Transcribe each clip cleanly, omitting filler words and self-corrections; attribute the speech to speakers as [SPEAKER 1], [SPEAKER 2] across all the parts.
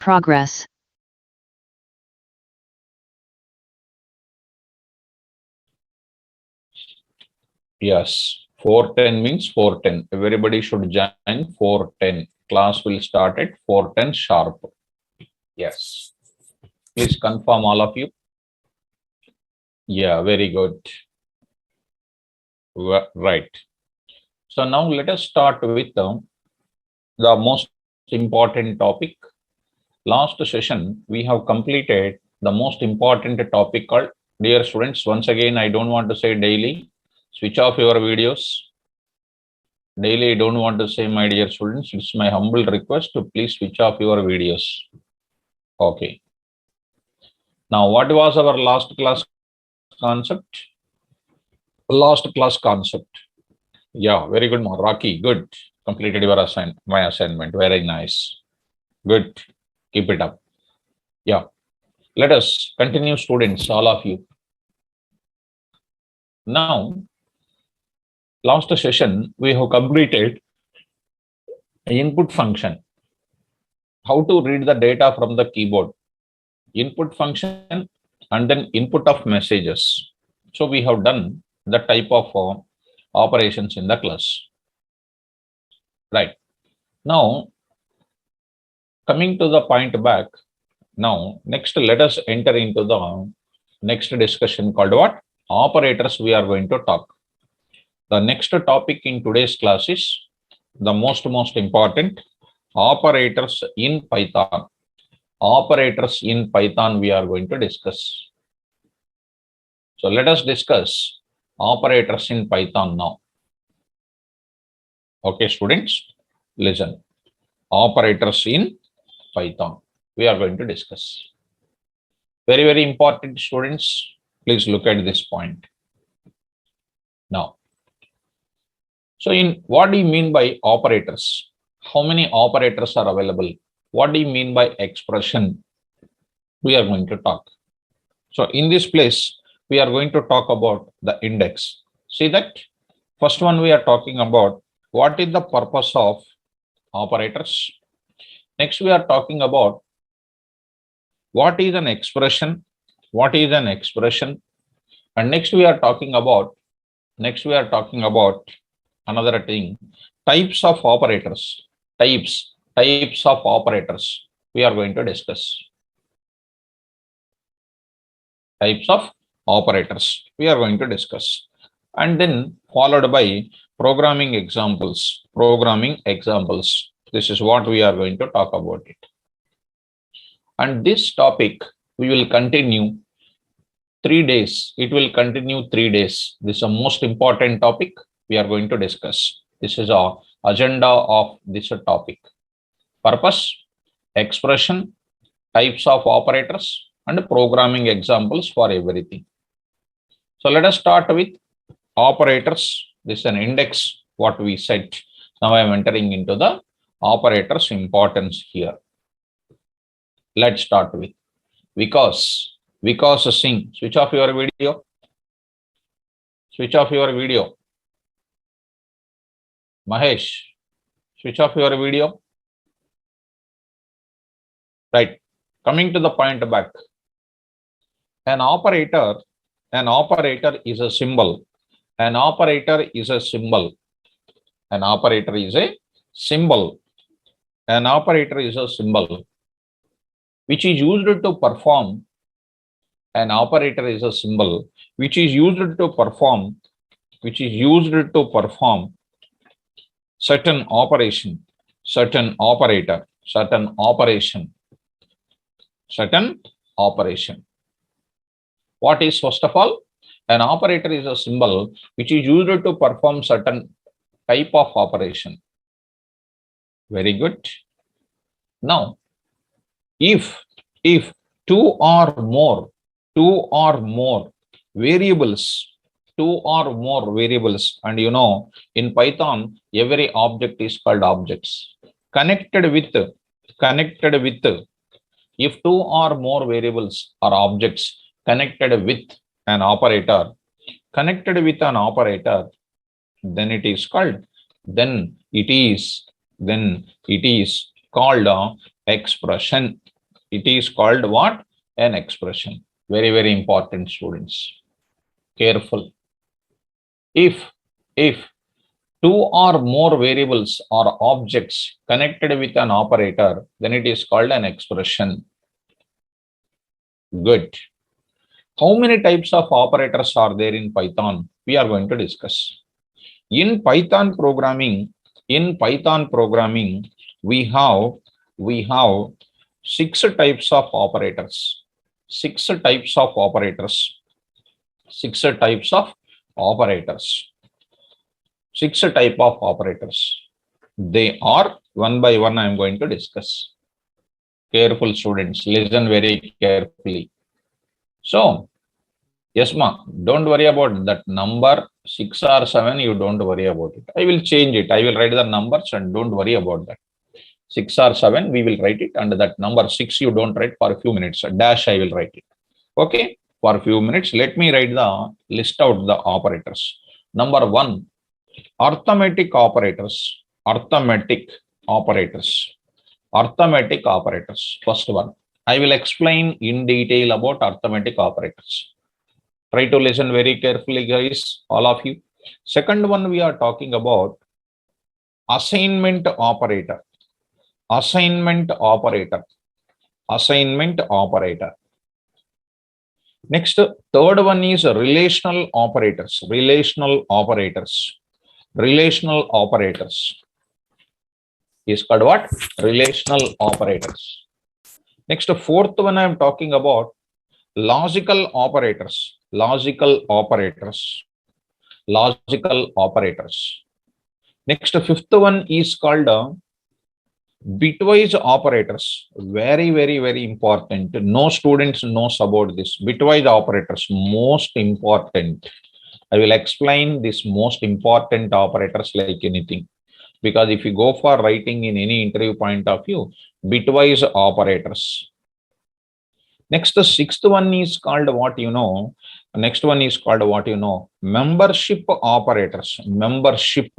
[SPEAKER 1] Progress.
[SPEAKER 2] Yes, 4:10 means 4:10. Everybody should join 4:10. Class will start at 4:10 sharp. Yes. Please confirm all of you. Yeah, very good. Right. So now let us start with the most important topic. Last session, we have completed the most important topic called, dear students, once again, I don't want to say daily, switch off your videos. Daily, I don't want to say, my dear students, it's my humble request to please switch off your videos. Okay. Now, what was our last class concept? Yeah, very good, Rocky. Good. Completed your my assignment. Very nice. Good. Keep it up. Yeah. Let us continue, students, all of you. Now, last session, we have completed input function. How to read the data from the keyboard. Input function and then input of messages. So we have done the type of operations in the class. Right. Now, coming to the point back, now, next let us enter into the next discussion called what? Operators we are going to talk. The next topic in today's class is the most important, operators in Python. Operators in Python we are going to discuss. So let us discuss operators in Python now. Okay, students, listen. Operators in Python we are going to discuss. Very, very important, students. Please look at this point. Now, so in what do you mean by operators? How many operators are available? What do you mean by expression? We are going to talk. So in this place, we are going to talk about the index. See that? First one we are talking about what is the purpose of operators. Next we are talking about what is an expression. What is an expression? And next we are talking about another thing, types of operators. Types of operators we are going to discuss. Types of operators we are going to discuss, and then followed by programming examples. This is what we are going to talk about it. And this topic we will continue 3 days. It will continue 3 days. This is a most important topic we are going to discuss. This is our agenda of this topic. Purpose, expression, types of operators, and programming examples for everything. So let us start with operators. This is an index, what we said. Now I am entering into the operators importance here. Let's start with Vikas Singh. Switch off your video. Mahesh, switch off your video. Right. Coming to the point back. An operator is a symbol. An operator is a symbol. Which is used to perform. An operator is a symbol which is used to perform certain operation. What is, first of all, an operator is a symbol which is used to perform certain type of operation. Very good. Now, if two or more variables, and you know, in Python, every object is called objects. Connected with, if two or more variables are objects connected with an operator, then it is called, then it is called expression. It is called what? An expression. Very, very important, students. Careful. If two or more variables or objects connected with an operator, then it is called an expression. Good. How many types of operators are there in Python? We are going to discuss. In Python programming, we have 6 types of operators. 6 types of operators. 6 types of operators. 6 type of operators. They are one by one I am going to discuss. Careful students, listen very carefully. So, yes ma, don't worry about that number 6 or 7, you don't worry about it. I will change it. I will write the numbers and don't worry about that. 6 or 7, we will write it, and that number 6 you don't write for a few minutes. A dash I will write it. Okay, for a few minutes, let me write the list out the operators. Number 1, arithmetic operators. Arithmetic operators. Arithmetic operators. First one. I will explain in detail about arithmetic operators. Try to listen very carefully, guys, all of you. Second one, we are talking about assignment operator. Assignment operator. Assignment operator. Next, third one is relational operators. Relational operators. Relational operators is called what? Relational operators. Next, fourth one I am talking about logical operators. Logical operators. Logical operators. Next, fifth one is called bitwise operators. Very, very, very important. No students knows about this. Bitwise operators, most important. I will explain this most important operators like anything. Because if you go for writing in any interview point of view, bitwise operators. Next, the sixth one is called what you know. Next one is called what you know. Membership operators. Membership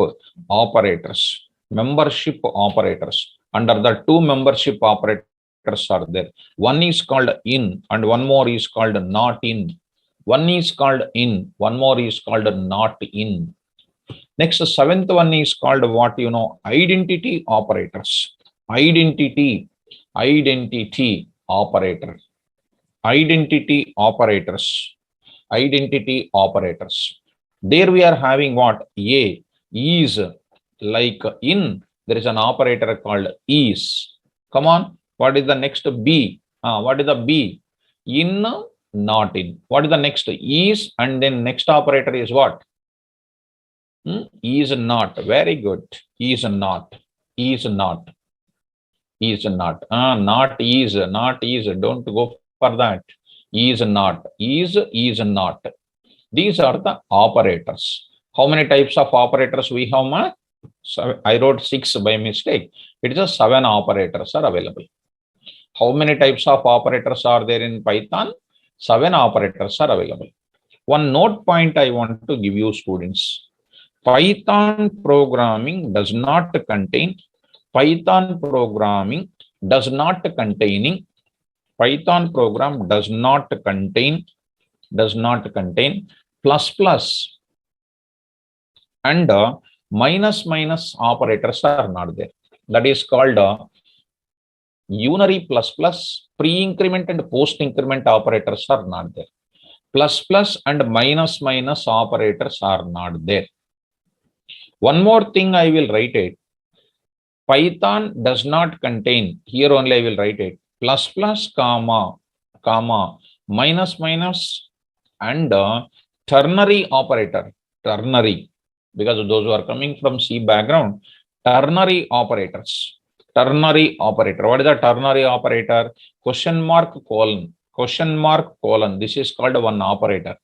[SPEAKER 2] operators. Membership operators. Under the 2 membership operators are there. One is called in and one more is called not in. One is called in, one more is called not in. Next, the 7th one is called what you know, identity operators. Identity operator. Identity operators. Identity operators. There we are having what? A is, like in, there is an operator called is. Come on, what is the next? B. What is the B? In, not in. What is the next? Is, and then next operator is what? Is not. Very good. Is not. Is not. Is not. Not is. Not is. Don't go for that. Is not. Is not. These are the operators. How many types of operators we have, ma? So I wrote 6 by mistake. It is a 7 operators are available. How many types of operators are there in Python? 7 operators are available. One note point I want to give you, students. Python programming does not contain, Python programming does not containing, Python program does not contain plus plus and minus minus operators are not there. That is called unary plus plus, pre-increment and post-increment operators are not there. Plus plus and minus minus operators are not there. One more thing I will write it. Python does not contain, here only I will write it, plus plus, comma, minus minus and ternary operator, ternary, because those who are coming from C background, ternary operators, ternary operator. What is the ternary operator? Question mark, colon, question mark, colon. This is called one operator.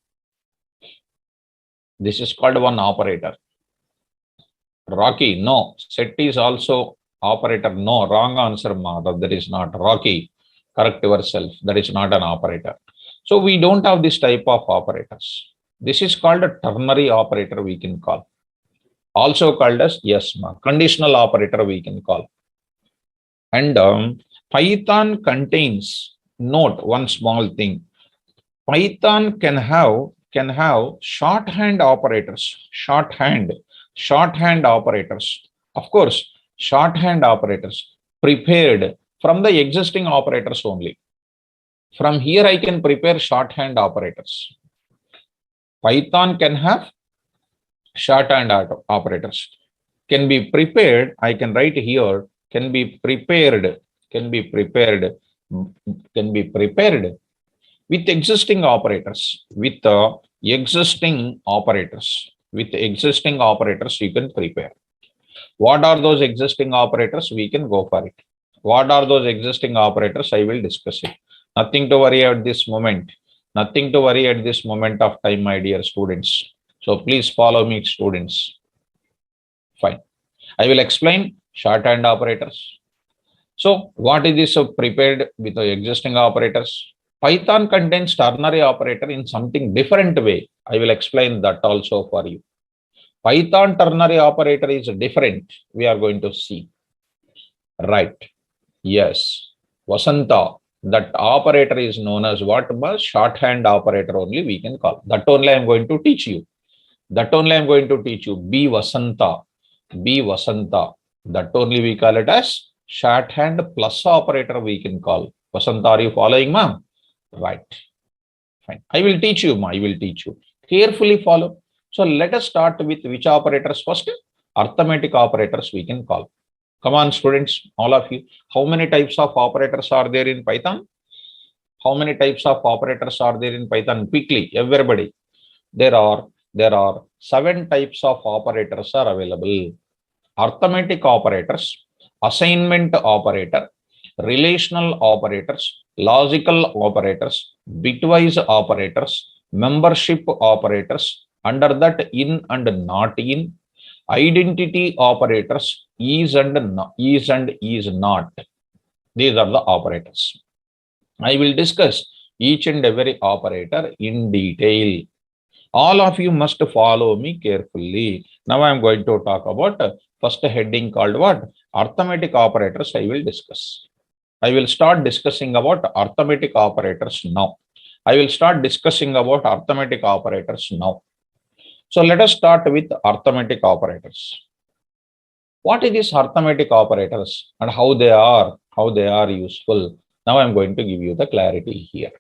[SPEAKER 2] This is called one operator. Rocky, no. Set is also operator. No, wrong answer, Madhav. That is not. Rocky, correct yourself. That is not an operator. So we don't have this type of operators. This is called a ternary operator, we can call. Also called as yes, conditional operator we can call. And Python contains, note one small thing. Python can have shorthand operators. Shorthand operators. Of course, shorthand operators prepared from the existing operators only. From here, I can prepare shorthand operators. Python can have shorthand operators. Can be prepared. I can write here. Can be prepared. Can be prepared. Can be prepared with existing operators. With existing operators. With existing operators, you can prepare. What are those existing operators? We can go for it. What are those existing operators? I will discuss it. Nothing to worry at this moment. Nothing to worry at this moment of time, my dear students. So please follow me, students. Fine. I will explain shorthand operators. So what is this prepared with the existing operators? Python contains ternary operator in something different way. I will explain that also for you. Python ternary operator is different. We are going to see. Right. Yes. Vasanta. That operator is known as what? Shorthand operator only we can call. That only I am going to teach you. That only I am going to teach you. B Vasanta. B Vasanta. That only we call it as shorthand plus operator we can call. Vasanta, are you following, ma'am? Right. Fine. I will teach you, ma. I will teach you. Carefully follow. So let us start with which operators first? Arithmetic operators we can call. Come on, students, all of you. How many types of operators are there in Python? How many types of operators are there in Python? Quickly, everybody. There are 7 types of operators are available. Arithmetic operators, assignment operator, relational operators, logical operators, bitwise operators, membership operators, under that in and not in, identity operators, is and is not. These are the operators. I will discuss each and every operator in detail. All of you must follow me carefully. Now I am going to talk about first heading called what? Arithmetic operators I will discuss. I will start discussing about arithmetic operators now. I will start discussing about arithmetic operators now. So let us start with arithmetic operators. What is this arithmetic operators and how they are useful? Now I am going to give you the clarity here.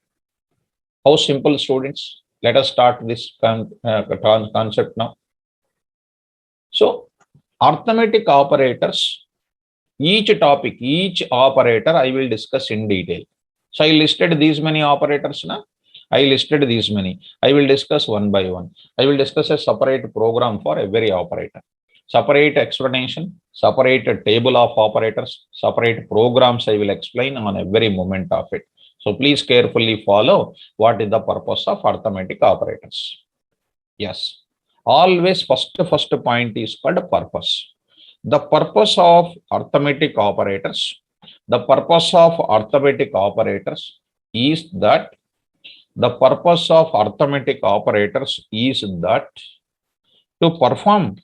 [SPEAKER 2] How simple, students? Let us start this concept now. So arithmetic operators, each topic, each operator I will discuss in detail. So I listed these many operators now. I listed these many. I will discuss one by one. I will discuss a separate program for every operator. Separate explanation, separate table of operators, separate programs I will explain on every moment of it. So please carefully follow what is the purpose of arithmetic operators. Yes. Always first point is called purpose. The purpose of arithmetic operators, the purpose of arithmetic operators is that the purpose of arithmetic operators is that to perform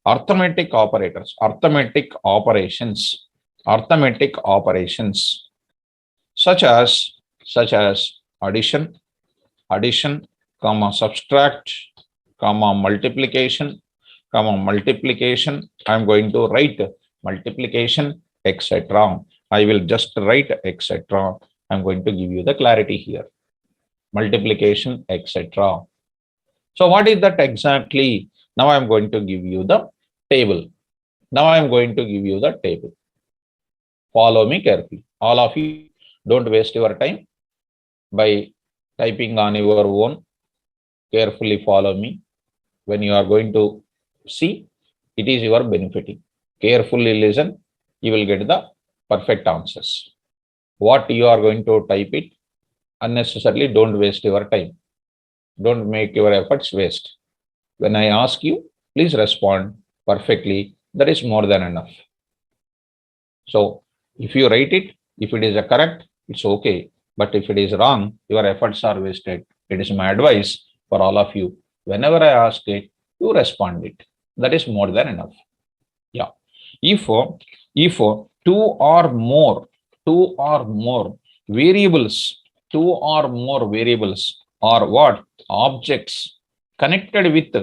[SPEAKER 2] arithmetic operators, arithmetic operations such as addition, comma subtract, comma multiplication. I am going to write multiplication, etc. I will just write etc. I am going to give you the clarity here. Multiplication, etc. So what is that exactly? Now I am going to give you the table. Follow me carefully. All of you, don't waste your time by typing on your own. Carefully follow me. When you are going to see, it is your benefiting. Carefully listen. You will get the perfect answers. What you are going to type it, unnecessarily don't waste your time. Don't make your efforts waste. When I ask you, please respond perfectly. That is more than enough. So if you write it, if it is a correct, it's okay. But if it is wrong, your efforts are wasted. It is my advice for all of you. Whenever I ask it, you respond it. That is more than enough. Yeah. If If two or more variables, are what? Objects connected with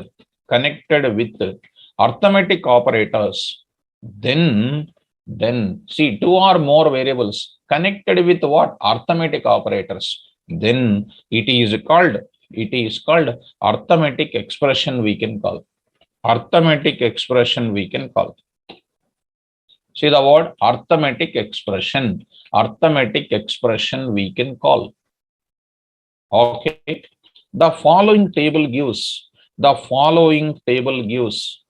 [SPEAKER 2] arithmetic operators, then see, two or more variables connected with what? Arithmetic operators. Then it is called arithmetic expression we can call. Arithmetic expression we can call. See the word arithmetic expression. Arithmetic expression we can call. Okay. The following table gives the following table gives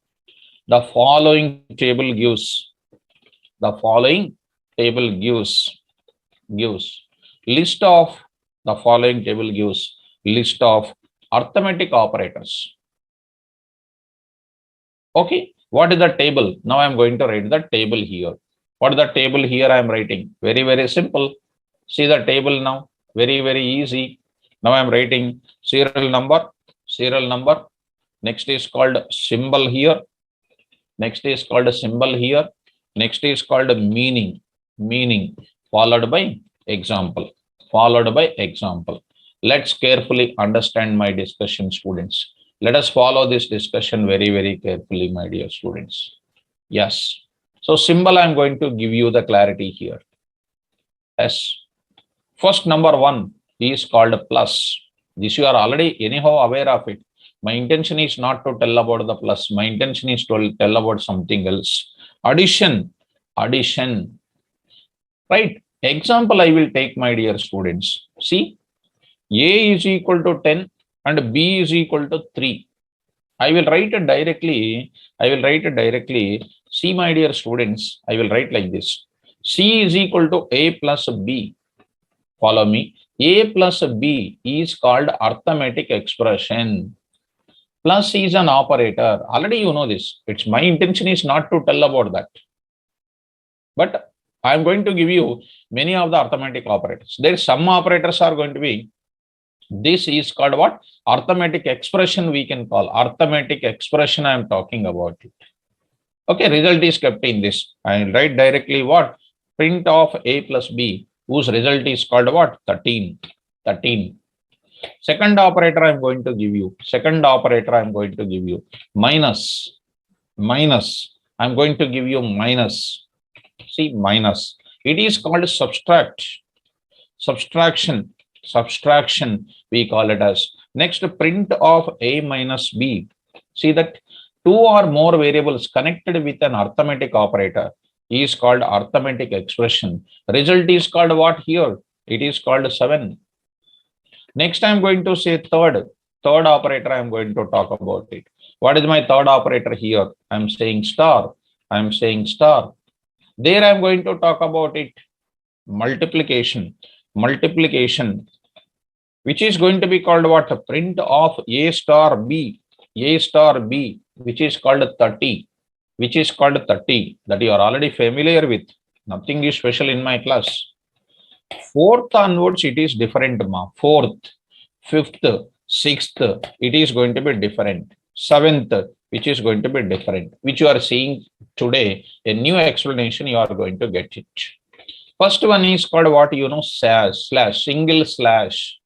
[SPEAKER 2] list of the following table gives list of arithmetic operators. Okay, what is the table? Now I am going to write the table here. What is the table here I am writing? Very, very simple. See the table now. Very, very easy. Now I am writing serial number. Next is called symbol here. Next is called symbol here. Next is called meaning. Followed by example. Let's carefully understand my discussion, students. Let us follow this discussion very, very carefully, my dear students. Yes. So symbol, I'm going to give you the clarity here. Yes. First, number one is called plus. This you are already anyhow aware of it. My intention is not to tell about the plus. My intention is to tell about something else. Addition. Right. Example I will take, my dear students. See, A is equal to 10 and B is equal to 3. I will write it directly. See, my dear students, I will write like this. C is equal to A plus B. Follow me. A plus B is called arithmetic expression. Plus is an operator. Already you know this. It's my intention is not to tell about that. But I am going to give you many of the arithmetic operators. There some operators are going to be. This is called what? Arithmetic expression we can call. Arithmetic expression I am talking about it. Okay, result is kept in this. I will write directly what? Print of A plus B, whose result is called what? 13. Second operator I am going to give you. Minus. I'm going to give you minus. See, minus. It is called subtraction, we call it as. Next, print of A minus B. See that two or more variables connected with an arithmetic operator is called arithmetic expression. Result is called what here? It is called 7. Next, I'm going to say third operator. I'm going to talk about it. What is my third operator here? I'm saying star. There I'm going to talk about it. Multiplication, which is going to be called what? Print of A star B, which is called 30, that you are already familiar with. Nothing is special in my class. Fourth onwards, it is different. Fourth, fifth, sixth, it is going to be different. Seventh, which is going to be different, which you are seeing today, a new explanation you are going to get it. First one is called what? Slash, single slash.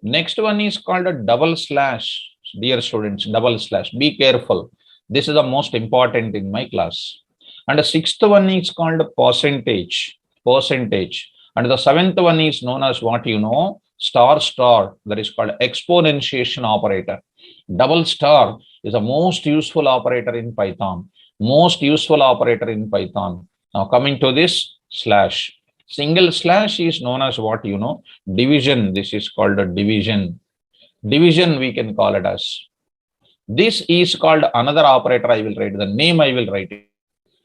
[SPEAKER 2] Next one is called a double slash. Dear students, double slash. Be careful. This is the most important in my class. And the sixth one is called percentage. And the seventh one is known as what? Star. That is called exponentiation operator. Double star is the most useful operator in Python. Now coming to this slash. Single slash is known as what? Division. This is called a division. We can call it as. This is called another operator. I will write the name. I will write it.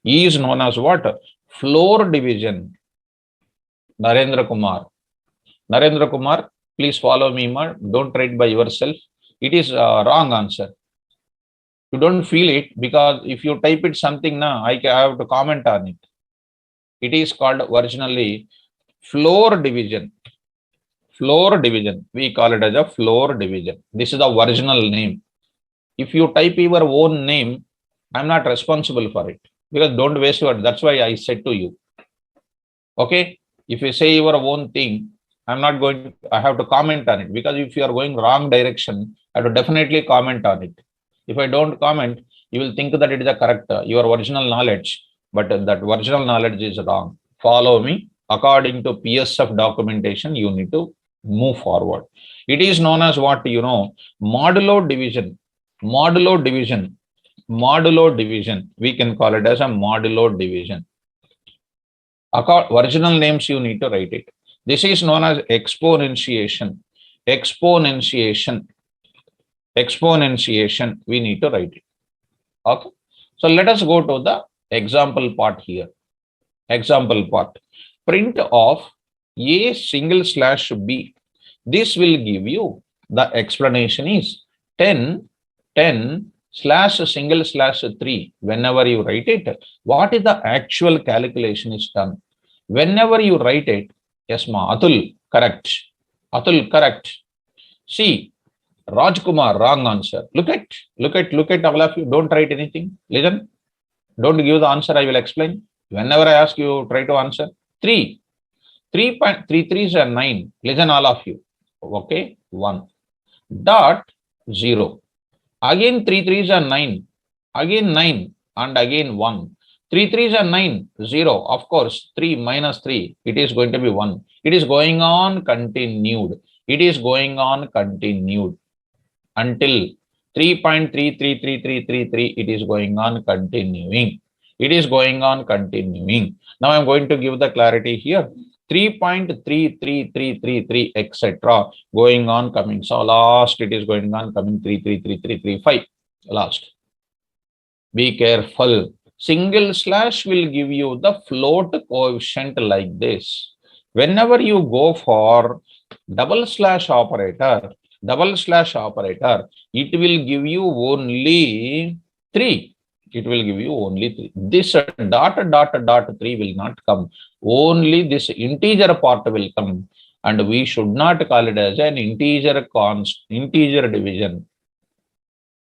[SPEAKER 2] E is known as what? Floor division. Narendra Kumar, please follow me, don't write by yourself. It is wrong answer. You don't feel it, because if you type it something now, I have to comment on it. It is called originally floor division. We call it as a floor division. This is the original name. If you type your own name, I'm not responsible for it. because don't waste your, that's why I said to you. Okay, if you say your own thing, I'm not going, I have to comment on it, because if you are going wrong direction, I have to definitely comment on it. If I don't comment, you will think that it is a correct, your original knowledge, but that original knowledge is wrong. Follow me. According to PSF documentation, you need to move forward. It is known as what, modulo division. Modulo division. Modulo division. We can call it as a modulo division. Original names, you need to write it. This is known as exponentiation. Exponentiation. Exponentiation. We need to write it. Okay. So let us go to the example part here. Example part. Print of A / B. This will give you, the explanation is 10 /3. Whenever you write it, what is the actual calculation is done? Whenever you write it, yes ma, Atul, correct. Atul, correct. See, Rajkumar, wrong answer. Look at all of you. Don't write anything. Listen. Don't give the answer. I will explain. Whenever I ask you, try to answer. 3. 3.33 are 9. Listen, all of you. Okay. 1. Dot 0. Again 3 3s are 9. Again 9 and again 1. 3 3s are 9. 0. Of course, 3 minus 3. It is going to be 1. It is going on continued. It is going on continued until 3.333333. It is going on continuing. It is going on continuing. Now I'm going to give the clarity here. 3.33333, etc. going on coming. So last it is going on coming 3.33335. Last. Be careful. Single slash will give you the float coefficient like this. Whenever you go for double slash operator, it will give you only 3. It will give you only 3. This dot 3 will not come. Only this integer part will come. And we should not call it as an integer division.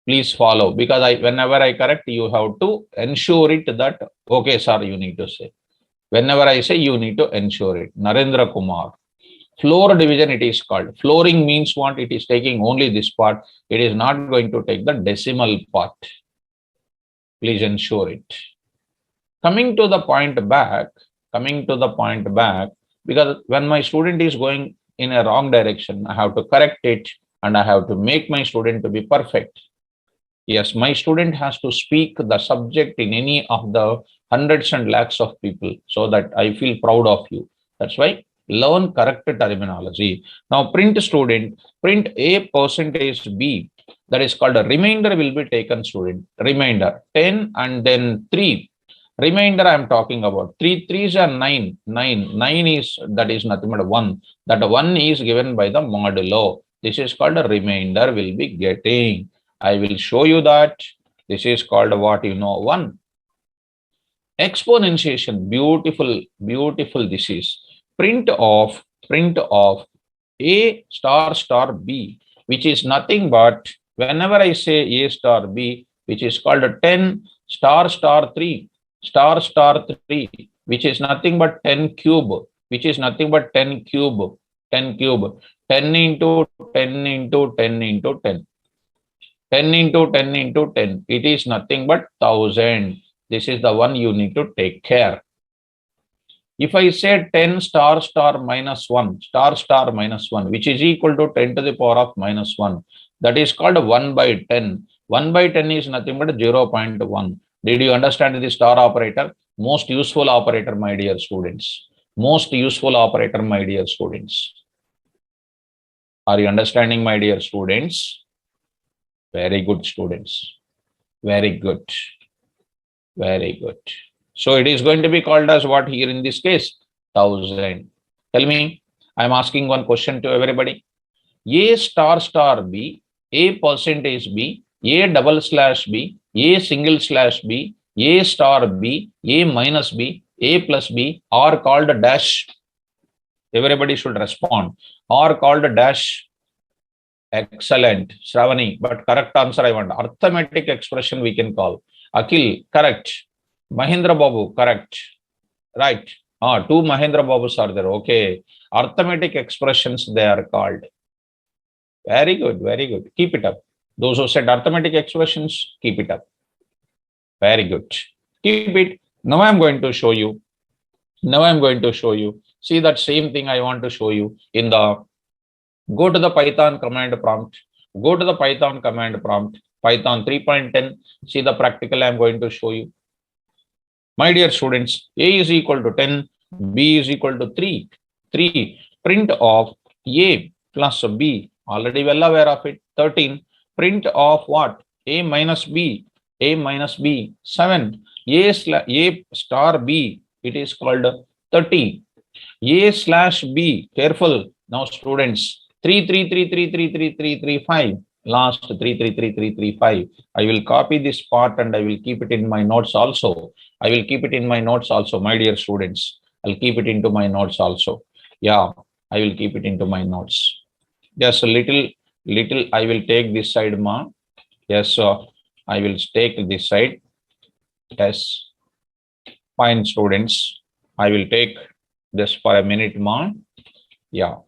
[SPEAKER 2] Please follow, because whenever I correct, you have to ensure it that, okay, sir, you need to say. Whenever I say, you need to ensure it. Narendra Kumar. Floor division, it is called. Flooring means what? It is taking only this part. It is not going to take the decimal part. Please ensure it. Coming to the point back, because when my student is going in a wrong direction, I have to correct it and I have to make my student to be perfect. Yes, my student has to speak the subject in any of the hundreds and lakhs of people, so that I feel proud of you. That's why learn correct terminology. Now print student, print A % B. That is called a remainder will be taken, student. Remainder 10 and then 3. Remainder I am talking about. 3 3s are 9. 9 is, that is nothing but 1. That 1 is given by the modulo. This is called a remainder will be getting. I will show you that. This is called what 1. Exponentiation. Beautiful this is. Print of A * B, which is nothing but, whenever I say A * B, which is called a 10 * 3 *3, which is nothing but 10 cube, 10 cube, 10 into 10 into 10 into 10. 10 into 10 into 10. It is nothing but 1000. This is the one you need to take care. If I say 10 ** -1, which is equal to 10 to the power of -1, that is called 1 by 10. 1 by 10 is nothing but 0.1. Did you understand the star operator? Most useful operator, my dear students. Most useful operator, my dear students. Are you understanding, my dear students? Very good, students. Very good. Very good. So it is going to be called as what here in this case? 1000. Tell me, I am asking one question to everybody. A * B, A % B, A /B, A /B, A * B, A minus B, A plus B are called dash. Everybody should respond. Are called dash. Excellent, Shravani. But correct answer I want. Arithmetic expression we can call. Akhil, correct. Mahindra Babu, correct. Right. Two Mahindra Babus are there. Okay. Arithmetic expressions they are called. Very good, very good. Keep it up. Those who said arithmetic expressions, keep it up. Very good. Keep it. Now I'm going to show you. Now I'm going to show you. See that same thing I want to show you in the, go to the Python command prompt. Go to the Python command prompt. Python 3.10. See the practical I'm going to show you. My dear students, A is equal to 10, B is equal to 3. 3. Print of A plus B. Already well aware of it. 13. Print of what? A minus B. A minus B. 7. A star B. It is called 30. A slash B. Careful. Now students. 3, 3, 3, 3, 3, 3, 3, 3, 5. Last 3, 3, 3, 3, 3, 5. I will copy this part and I will keep it in my notes also. I will keep it in my notes also, my dear students. I'll keep it into my notes also. Yeah, I will keep it into my notes. Just a little, I will take this side, ma. Yes, I will take this side. Yes, fine, students. I will take this for a minute, ma. Yeah,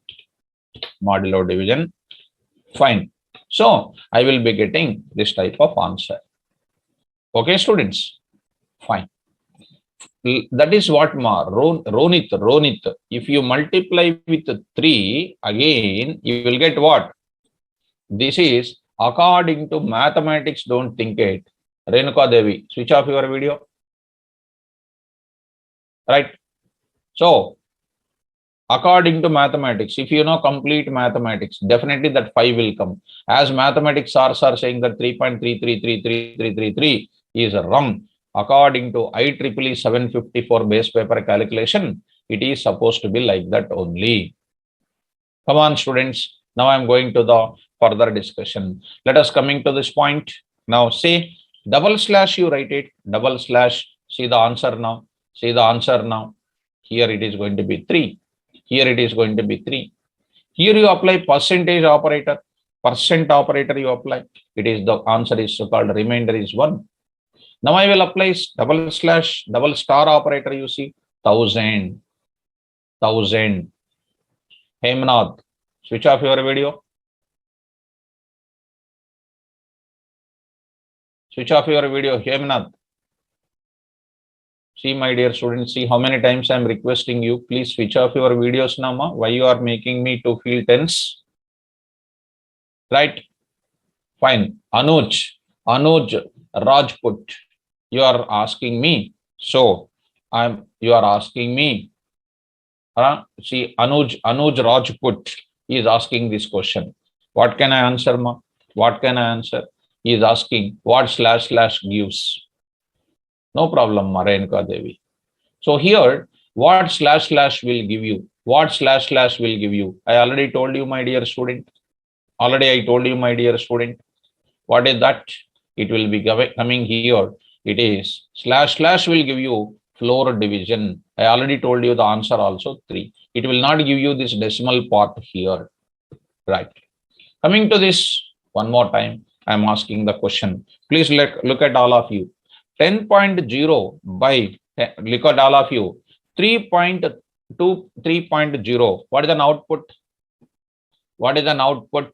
[SPEAKER 2] modulo division. Fine. So I will be getting this type of answer. Okay, students. Fine. That is what ma Ronit. If you multiply with 3 again, you will get what? This is according to mathematics. Don't think it. Renuka Devi, switch off your video. Right. So according to mathematics, if you know complete mathematics, definitely that 5 will come. As mathematics are saying that 3.3333333 is wrong. According to IEEE 754 base paper calculation, it is supposed to be like that only. Come on, students. Now I'm going to the further discussion. Let us coming to this point. Now say double slash, you write it, double slash, see the answer now. See the answer now. Here it is going to be 3. Here it is going to be 3. Here you apply percentage operator. Percent operator you apply. It is the answer is called remainder is 1. Now I will apply double slash, double star operator. You see 1000. Hemnath, switch off your video. Switch off your video, Hemnath. See, my dear students, see how many times I am requesting you. Please switch off your videos now. Ma. Why you are making me to feel tense? Right? Fine. Anuj Rajput. You are asking me. So you are asking me. See, Anuj Rajput is asking this question. What can I answer, ma? What can I answer? He is asking what slash gives. No problem, Renuka Devi. So here, what slash will give you? What slash will give you? I already told you, my dear student. Already I told you, my dear student. What is that? It will be coming here. It is slash will give you floor division. I already told you the answer also 3. It will not give you this decimal part here. Right. Coming to this one more time, I am asking the question. Please look at all of you. 10.0 by, look at all of you. 3.2, 3.0. What is an output? What is an output?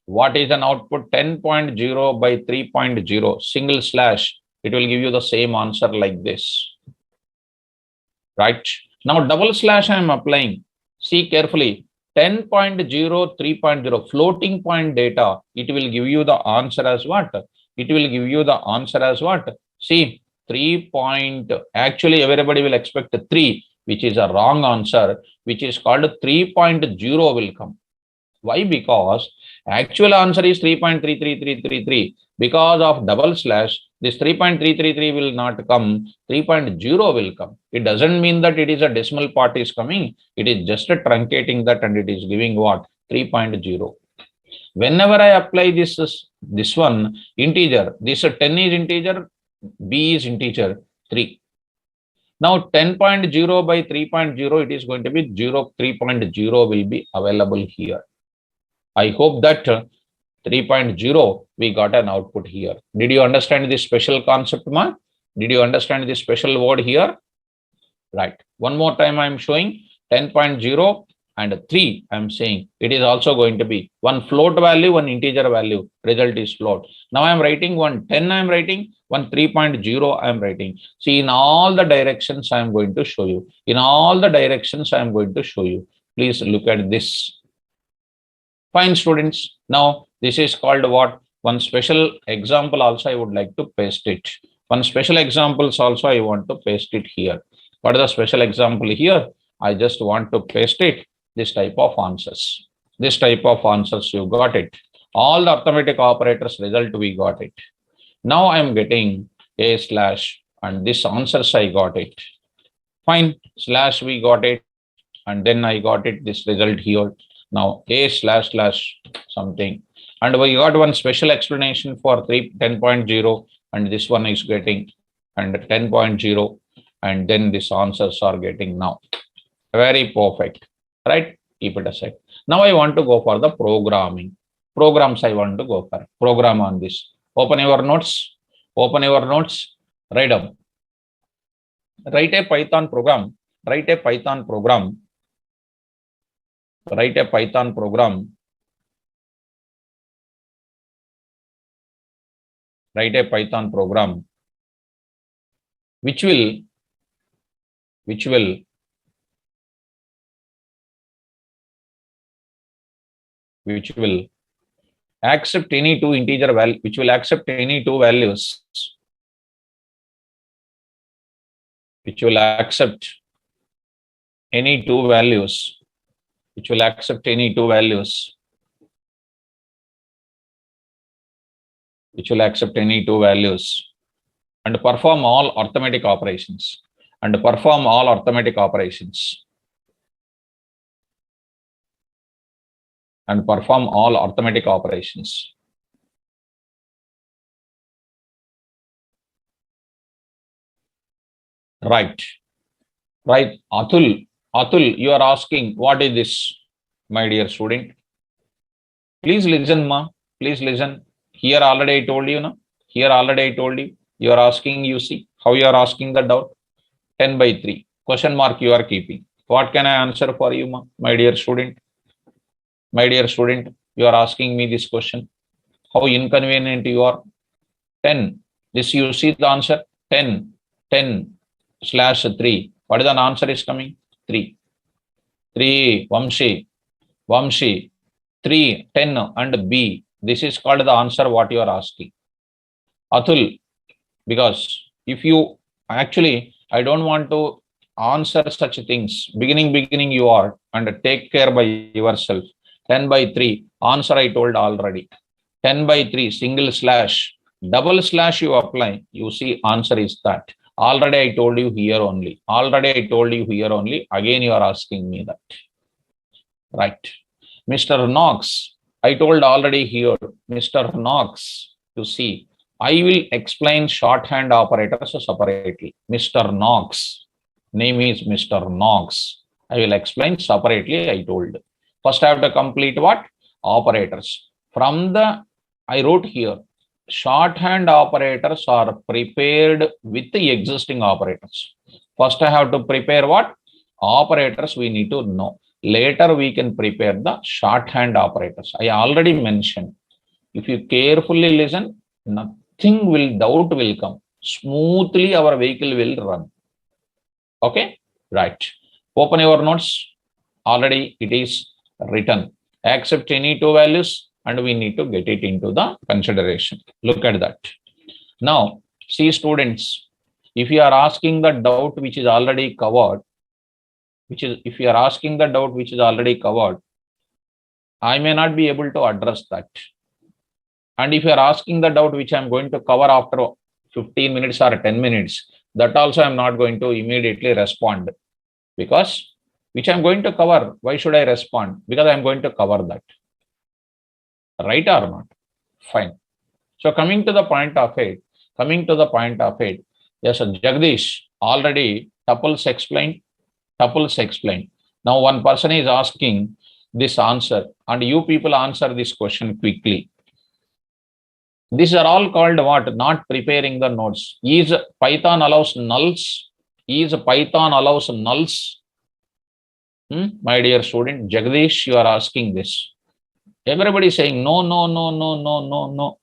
[SPEAKER 2] What is an output? 10.0 by 3.0, single slash. It will give you the same answer like this. Right? Now double slash I am applying. See carefully. 10.0, 3.0, floating point data. It will give you the answer as what? It will give you the answer as what? See, 3 point, actually everybody will expect 3, which is a wrong answer, which is called 3.0 will come. Why? Because actual answer is 3.33333. Because of double slash, this 3.333 will not come, 3.0 will come. It doesn't mean that it is a decimal part is coming. It is just a truncating that and it is giving what? 3.0. Whenever I apply this one integer, this 10 is integer, B is integer 3. Now 10.0 by 3.0, it is going to be 3.0 will be available here. I hope that 3.0 we got an output here. Did you understand this special concept, ma? Did you understand this special word here? Right. One more time I am showing 10.0 and 3 I am saying it is also going to be one float value, one integer value, result is float. Now I am writing one 10 I am writing, one 3.0 I am writing. See, in all the directions I am going to show you. In all the directions I am going to show you. Please look at this. Fine, students. Now this is called what? One special example also I would like to paste it. One special examples also I want to paste it here. What is the special example here? I just want to paste it. This type of answers. This type of answers, you got it. All the arithmetic operators result, we got it. Now I am getting a slash and this answers I got it. Fine, slash we got it. And then I got it, this result here. Now a slash slash something. And we got one special explanation for 10.0 and this one is getting and 10.0 and then these answers are getting now. Very perfect, right? Keep it aside. Now I want to go for the programming. Programs I want to go for. Program on this. Open your notes. Open your notes. Write down. Write a Python program. Write a Python program. Write a Python program. Write a Python program which will accept any two integer value, which will accept any two values, which will accept any two values, which will accept any two values, which will accept any two values and perform all arithmetic operations and perform all arithmetic operations and perform all arithmetic operations. Right. Right. Atul, you are asking, what is this, my dear student? Please listen, ma. Please listen. Here already I told you, no? Here already I told you. You are asking, you see how you are asking the doubt. 10 by 3. Question mark you are keeping. What can I answer for you, ma? My dear student? My dear student, you are asking me this question. How inconvenient you are. 10. This you see the answer. 10 slash 3. What is the answer is coming? 3. 3. Vamshi. 3, 10 and B. This is called the answer what you are asking. Atul, because if you actually, I don't want to answer such things. Beginning you are and take care by yourself. 10 by 3. Answer I told already. 10 by 3 single slash. Double slash you apply. You see answer is that. Already I told you here only. Again you are asking me that. Right. Mr. Knox, I told already here. Mr. Knox, you see, I will explain shorthand operators separately. Mr. Knox, name is Mr. Knox. I will explain separately, I told. First I have to complete what? Operators. From the, I wrote here, shorthand operators are prepared with the existing operators. First I have to prepare what? Operators we need to know. Later we can prepare the shorthand operators. I already mentioned. If you carefully listen, doubt will come. Smoothly our vehicle will run. Okay? Right. Open your notes. Already it is written. Accept any two values and we need to get it into the consideration. Look at that. Now, see students, if you are asking the doubt which is already covered, if you are asking the doubt which is already covered, I may not be able to address that. And if you are asking the doubt which I am going to cover after 15 minutes or 10 minutes, that also I am not going to immediately respond. Because which I am going to cover, why should I respond? Because I am going to cover that. Right or not? Fine. So coming to the point of it, yes, Jagdish, already tuples explained. Now one person is asking this answer and you people answer this question quickly. These are all called what? Not preparing the nodes. Is Python allows nulls? Is Python allows nulls? My dear student, Jagdish, you are asking this. Everybody is saying no, no, no, no, no, no, no.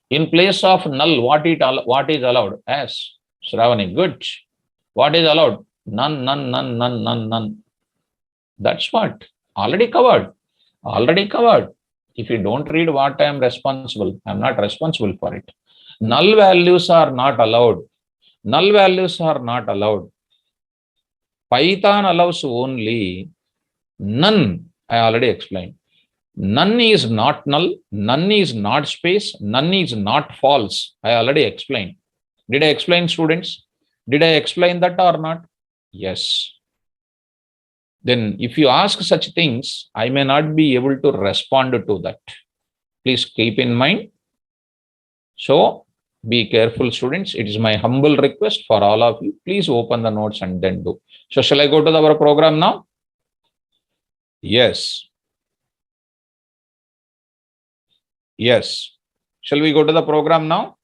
[SPEAKER 2] In place of null, what is allowed? As Shravani, good. What is allowed? None, none, none, none, none, none. That's what. Already covered. Already covered. If you don't read what I am responsible, I am not responsible for it. Null values are not allowed. Null values are not allowed. Python allows only none. I already explained. None is not null. None is not space. None is not false. I already explained. Did I explain, students? Did I explain that or not? Yes. Then if you ask such things, I may not be able to respond to that. Please keep in mind. So be careful, students. It is my humble request for all of you. Please open the notes and then do. So shall I go to our program now? Yes. Yes. Shall we go to the program now?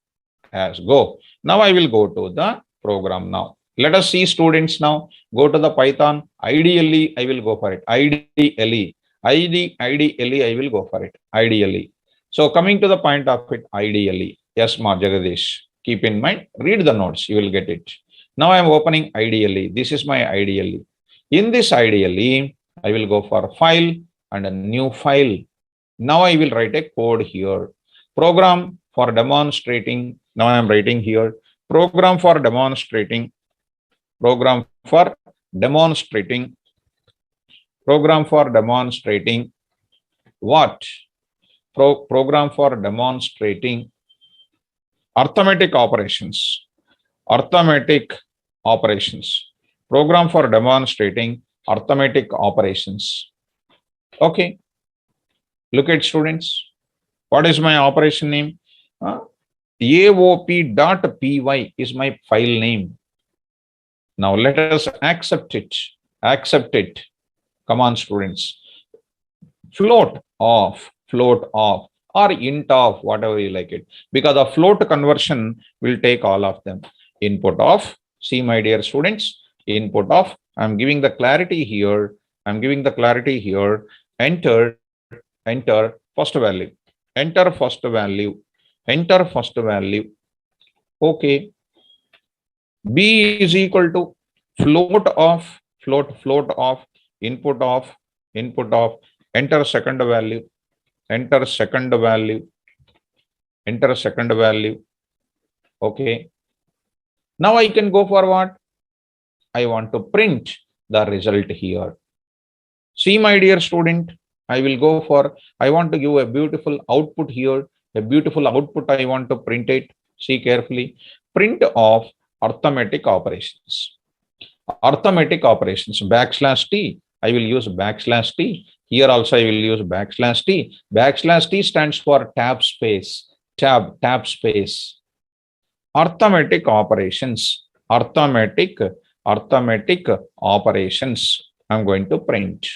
[SPEAKER 2] Yes, go. Now I will go to the program now. Let us see, students, now. Go to the Python. Ideally, I will go for it. Ideally, I will go for it. Ideally. So coming to the point of it, ideally. Yes, Ma Jagadish. Keep in mind, read the notes. You will get it. Now I am opening ideally. This is my ideally. In this ideally, I will go for file and a new file. Now I will write a code here. Program for demonstrating. Now I am writing here. Program for demonstrating. Program for demonstrating. Program for demonstrating. What? Program for demonstrating arithmetic operations. Arithmetic operations. Program for demonstrating arithmetic operations. Okay. Look at, students. What is my operation name? AOP.py is my file name. Now let us accept it. Accept it. Come on, students. Float of, or int of, whatever you like it. Because the float conversion will take all of them. Input of, see my dear students, input of, I'm giving the clarity here. I'm giving the clarity here. Enter first value. Enter first value. Enter first value. Okay. B is equal to float of, float of, input of, enter second value, enter second value, enter second value. Okay. Now I can go for what? I want to print the result here. See, my dear student, I will go for, I want to give a beautiful output here, a beautiful output. I want to print it. See carefully. Print of arithmetic operations. Arithmetic operations, backslash T. I will use backslash T. Here also I will use backslash T. Backslash T stands for tab space. Tab space. Arithmetic operations. Arithmetic operations. I'm going to print.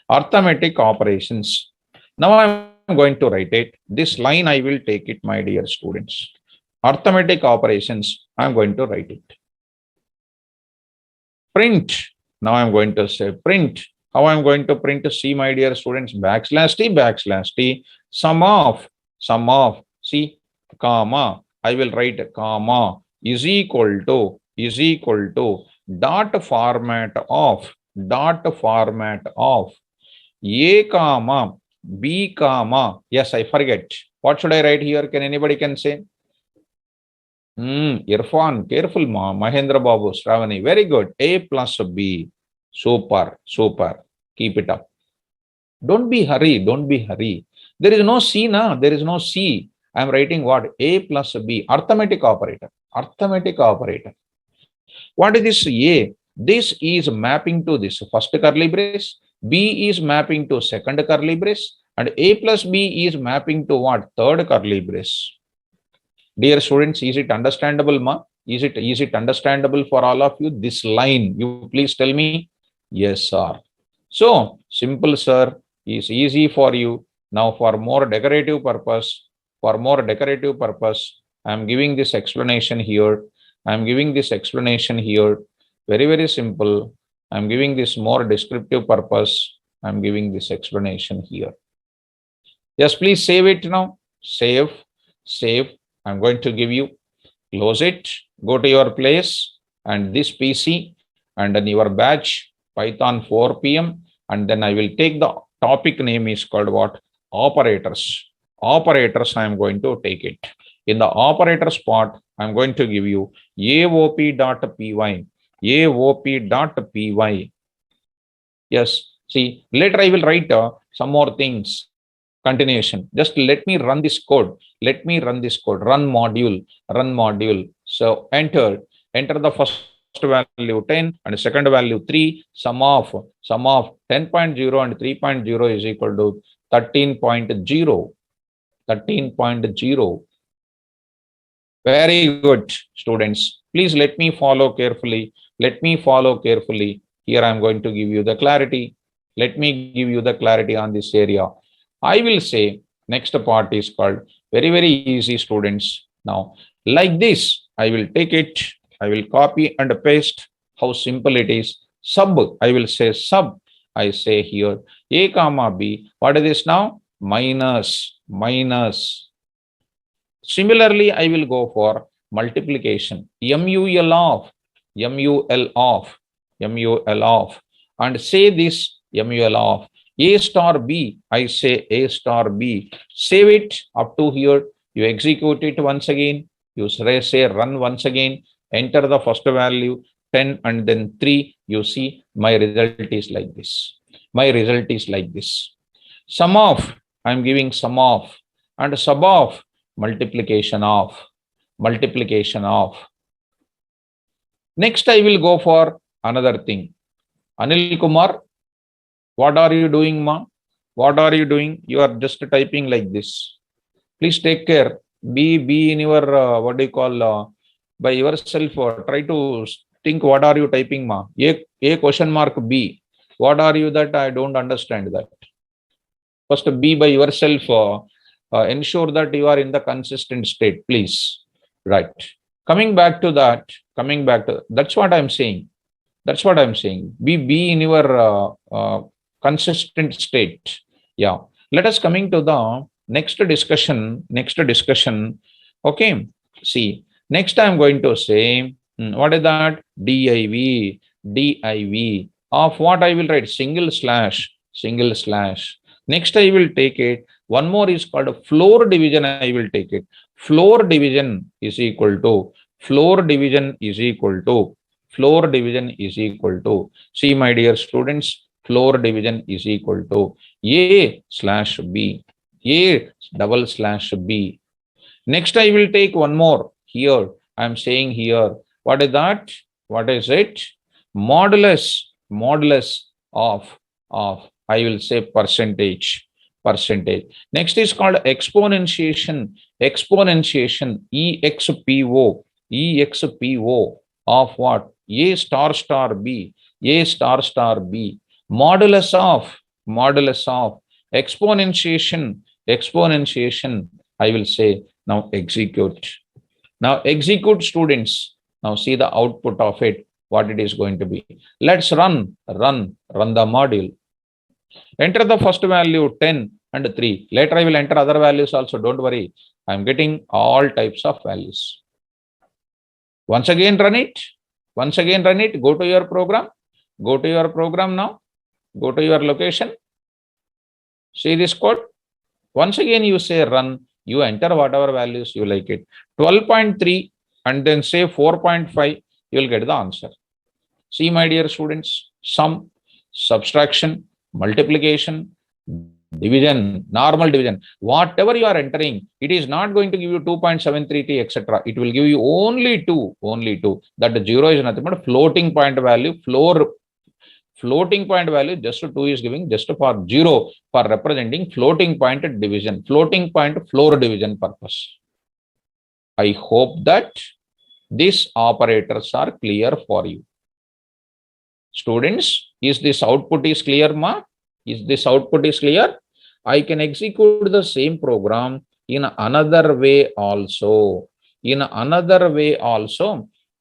[SPEAKER 2] Arithmetic operations. Now I'm going to write it. This line I will take it, my dear students. Arithmetic operations. I'm going to write it. Print. Now I'm going to say print. How I'm going to print? See, my dear students, backslash T, sum of, see, comma, I will write comma, is equal to, dot format of, A comma, B comma, yes, I forget. What should I write here? Can anybody can say? Irfan, careful, Mahendra Babu, Shravani, very good. A plus B. Super. Keep it up. Don't be hurry. There is no C now. There is no C. I am writing what? A plus B. Arithmetic operator. What is this A? This is mapping to this first curly brace. B is mapping to second curly brace. And A plus B is mapping to what? Third curly brace. Dear students, is it understandable, ma? Is it understandable for all of you? This line, you please tell me. Yes, sir. So simple, sir, is easy for you. Now for more decorative purpose, for more decorative purpose, I am giving this explanation here. I am giving this explanation here. Very, very simple. I am giving this more descriptive purpose. I am giving this explanation here. Yes, please save it now. Save, save. I'm going to give you. Close it. Go to your place and this PC and then your batch Python 4 p.m. and then I will take the topic name is called what? Operators. Operators, I am going to take it. In the operators part, I'm going to give you AOP.py. AOP.py. Yes, see, later I will write some more things. Continuation. Just let me run this code. Let me run this code. Run module. Run module. So enter the first value 10 and second value 3. Sum of 10.0 and 3.0 is equal to 13.0. 13.0. Very good, students. Please let me follow carefully. Let me follow carefully. Here I am going to give you the clarity. Let me give you the clarity on this area. I will say next part is called very, very easy, students. Now, like this, I will take it. I will copy and paste. How simple it is. Sub, I will say sub. I say here A comma B. What is this now? Minus. Similarly, I will go for multiplication. MUL of. And say this MUL of. A star B, I say A star B. Save it up to here. You execute it once again. You say run once again. Enter the first value 10 and then 3. You see my result is like this. My result is like this. Sum of, I am giving sum of, and sub of, multiplication of. Next, I will go for another thing. Anil Kumar, what are you doing, ma? What are you doing? You are just typing like this. Please take care. Be in your, what do you call, by yourself, try to think what are you typing, ma? A question mark B. What are you that? I don't understand that. First, be by yourself. Ensure that you are in the consistent state, please. Right. Coming back to that, that's what I'm saying. That's what I'm saying. Be in your consistent state. Yeah. Let us coming to the next discussion. Okay. See, next I'm going to say, what is that? Div of what I will write? Single slash. Next I will take it. One more is called floor division. I will take it. Floor division is equal to. See, my dear students, floor division is equal to A slash B. Next, I will take one more here. I am saying here. What is that? What is it? Modulus of I will say percentage. Next is called exponentiation. EXPO of what? A star B. Modulus of exponentiation. I will say now execute. Students. Now see the output of it, what it is going to be. Let's run the module. Enter the first value 10 and 3. Later I will enter other values also. Don't worry. I am getting all types of values. Once again run it. Go to your program. Now. Go to your location. See this code. Once again you say run. You enter whatever values you like it. 12.3 and then say 4.5. You will get the answer. See, my dear students, sum, subtraction, multiplication, division, normal division, whatever you are entering, it is not going to give you 2.73t, etc. It will give you only 2. That 0 is nothing but floating point value, floating point value, just 2 is giving just for 0 for representing floating point division, floating point floor division purpose. I hope that these operators are clear for you. Students, is this output is clear, ma? Is this output is clear? I can execute the same program In another way also,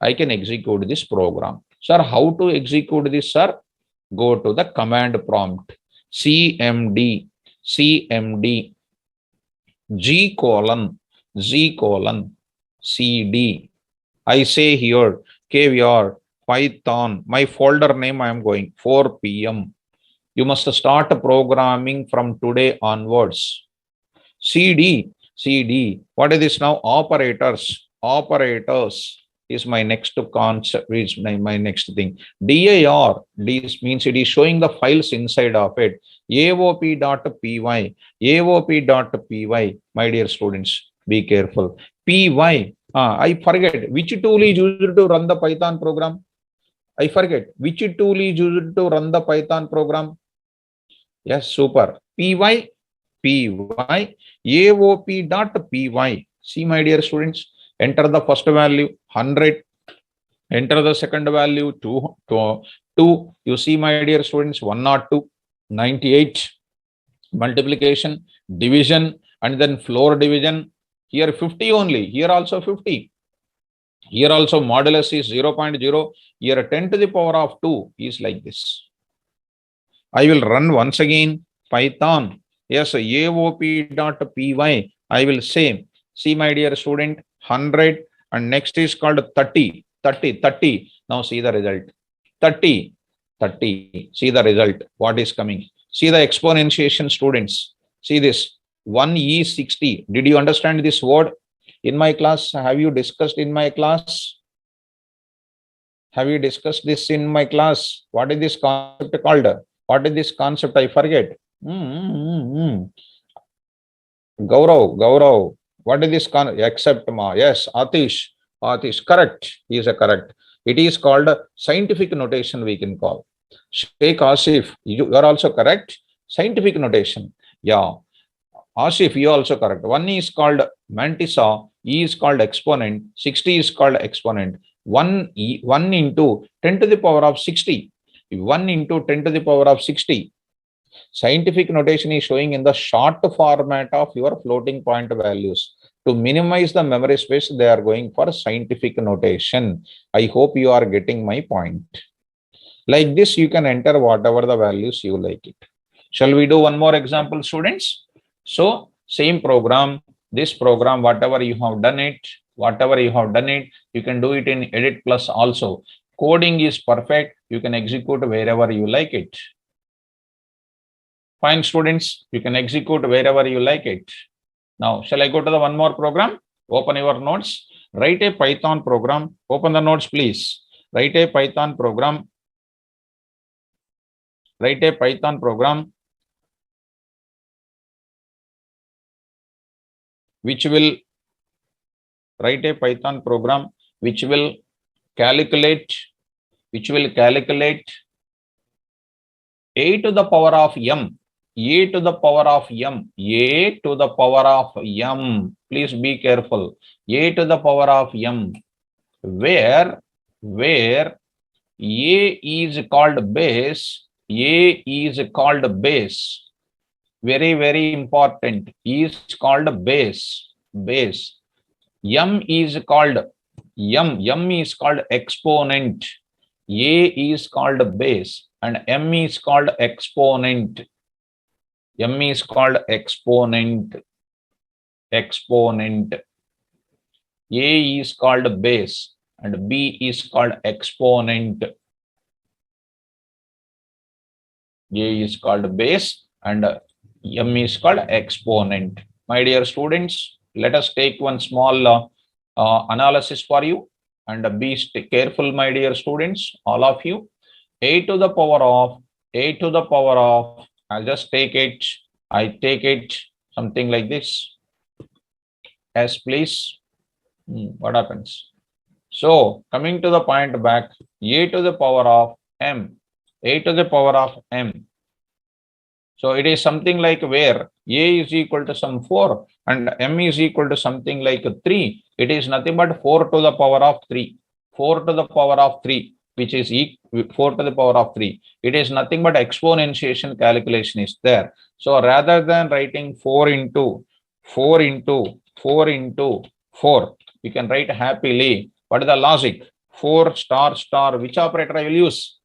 [SPEAKER 2] I can execute this program. Sir, how to execute this, sir? Go to the command prompt, cmd g colon cd. I say here caviar Python, my folder name I am going 4 p.m. You must start programming from today onwards. CD. What is this now? Operators is my next concept, is my next thing. DAR, this means it is showing the files inside of it. AOP.py, my dear students, be careful. PY, I forget which tool is used to run the Python program. I forget which tool is used to run the Python program. Yes, super. PY, AOP.py. See, my dear students, enter the first value 100, enter the second value 2. You see, my dear students, 102, 98, multiplication, division, and then floor division. Here 50 only, here also 50. Here also modulus is 0.0. Here 10 to the power of 2 is like this. I will run once again Python. Yes, AOP.py. I will say, see, my dear student, 100, and next is called 30. Now see the result. 30. See the result. What is coming? See the exponentiation, students. See this. 1 is 60. Did you understand this word? In my class, have you discussed in my class? Have you discussed this in my class? What is this concept called? What is this concept? I forget. Gaurav. What is this concept? Except ma. Yes, Atish, correct. He is correct. It is called scientific notation, we can call. Sheikh Asif, you are also correct. Scientific notation. Yeah. Asif, you also correct. 1 is called mantissa, E is called exponent, 60 is called exponent. 1 into 10 to the power of 60. 1 into 10 to the power of 60. Scientific notation is showing in the short format of your floating point values. To minimize the memory space, they are going for scientific notation. I hope you are getting my point. Like this, you can enter whatever the values you like it. Shall we do one more example, students? So, same program, this program, whatever you have done it, you can do it in Edit Plus also. Coding is perfect. You can execute wherever you like it. Fine, students, you can execute wherever you like it. Now, shall I go to the one more program? Open your notes. Write a Python program. Open the notes, please. Write a Python program. Write a Python program which will calculate a to the power of m. Please be careful. A to the power of m, where a is called base. Very, very important. Is called base. M is called exponent. A is called base and m is called exponent. A is called base and b is called exponent. A is called base and m is called exponent. My dear students, let us take one small analysis for you, and be careful, my dear students, all of you. A to the power of, I'll just take it, something like this. S, please. What happens? So, coming to the point back, a to the power of m. So, it is something like where a is equal to some 4 and m is equal to something like 3. It is nothing but 4 to the power of 3. 4 to the power of 3, which is 4 to the power of 3. It is nothing but exponentiation calculation is there. So, rather than writing 4 into 4 into 4 into 4. You can write happily. What is the logic? 4 star star. Which operator I will use?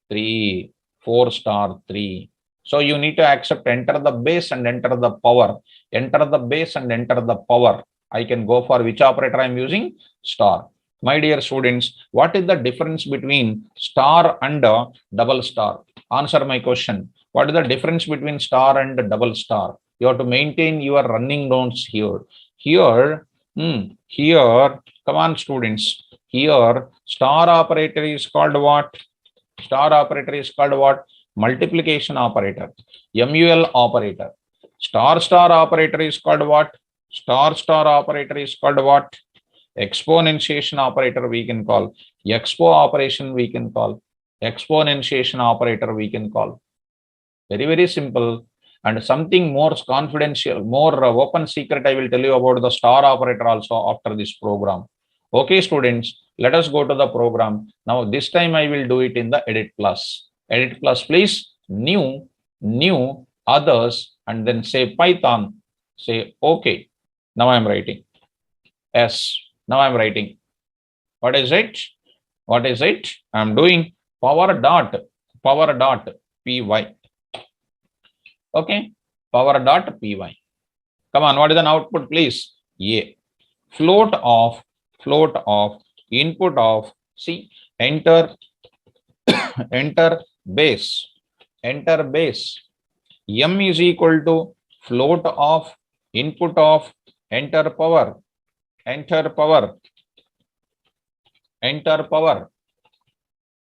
[SPEAKER 2] 3. 4 star 3. So you need to accept enter the base and enter the power. Enter the base and enter the power. I can go for which operator I am using? Star. My dear students, what is the difference between star and double star? Answer my question. What is the difference between star and double star? You have to maintain your running notes here. Here, come on, students. Here, star operator is called what? Star operator is called what? Multiplication operator. MUL operator. Star star operator is called what? Star star operator is called what? Exponentiation operator we can call. Expo operation we can call. Exponentiation operator we can call. Very, very simple. And something more confidential, more open secret, I will tell you about the star operator also after this program. Okay, students, let us go to the program. Now, this time I will do it in the Edit Plus. Edit Plus, please. New, others, and then say Python. Say OK. Now I'm writing. S. Now I'm writing. What is it? What is it? I'm doing power dot py. Okay, power dot py. Come on, what is an output, please? A. Float of input of, see, enter base. Enter base. M is equal to float of input of enter power. Enter power.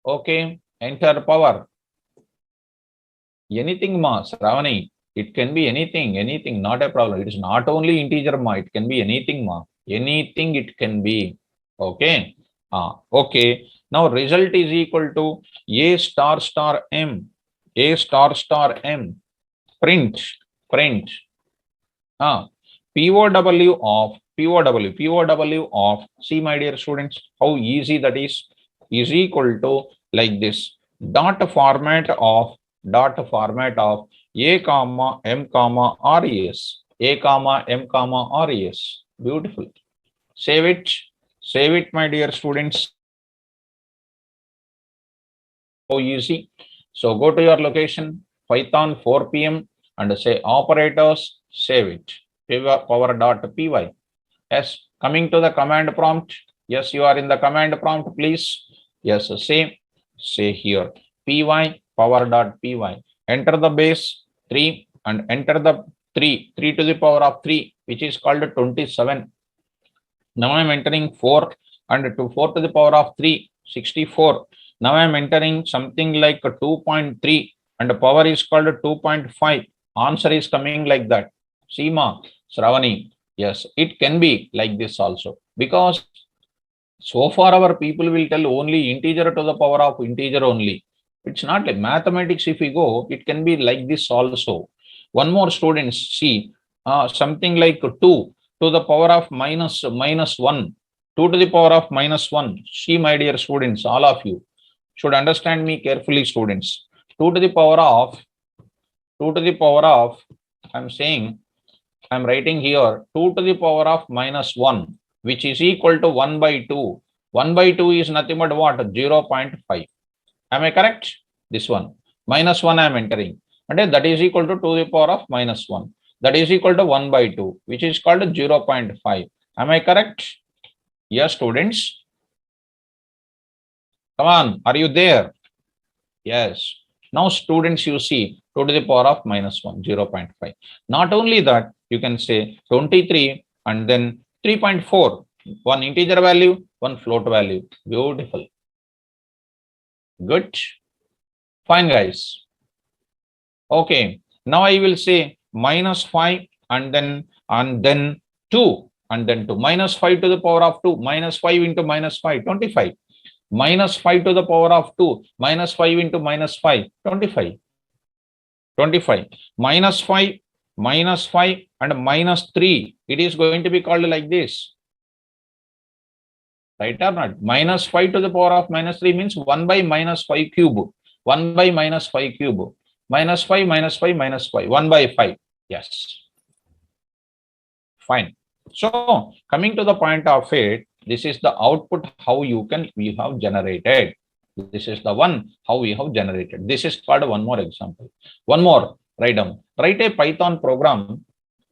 [SPEAKER 2] Okay, enter power. Anything, ma, Shravani. It can be anything, not a problem. It is not only integer, ma. It can be anything, ma. Anything it can be. Okay. Okay. Now result is equal to A star star M. A star star M. Print. POW of, see my dear students, how easy that is equal to like this. Dot format of A comma M comma RES. A comma M comma RES. Beautiful. Save it, my dear students. So easy. So go to your location, Python 4 p.m. and say operators, save it. Power dot py. Yes, coming to the command prompt. Yes, you are in the command prompt, please. Yes, say here py power dot py. Enter the base 3 and enter the 3 to the power of 3, which is called 27. Now I am entering 4 and 4 to the power of 3, 64. Now I am entering something like 2.3 and the power is called 2.5. Answer is coming like that. Seema, Shravani, yes, it can be like this also, because so far our people will tell only integer to the power of integer only. It's not like mathematics. If we go, it can be like this also. One more, students, see, something like 2 to the power of minus 1. 2 to the power of minus 1. See, my dear students, all of you should understand me carefully, students. 2 to the power of, I'm saying, I'm writing here 2 to the power of minus 1, which is equal to 1 by 2. 1 by 2 is nothing but what? 0.5. Am I correct? This one. Minus 1 I am entering. And that is equal to the power of minus 1. That is equal to 1 by 2, which is called 0.5. Am I correct? Yes, students. Come on, are you there? Yes. Now, students, you see 2 to the power of minus 1, 0.5. Not only that, you can say 23 and then 3.4. One integer value, one float value. Beautiful. Good. Fine, guys. Okay. Now I will say minus 5 and then 2 and then 2. Minus 5 to the power of 2. Minus 5 into minus 5, 25. Minus 5 to the power of 2. Minus 5 into minus 5, 25. 25. Minus 5 and minus 3. It is going to be called like this. Right or not? Minus 5 to the power of minus 3 means 1 by minus 5 cube. 1 by minus 5 cube. Minus 5, minus 5, minus 5. 1 by 5. Yes. Fine. So coming to the point of it, this is the output how we have generated. This is the one how we have generated. This is called one more example. One more, write down. Write a Python program.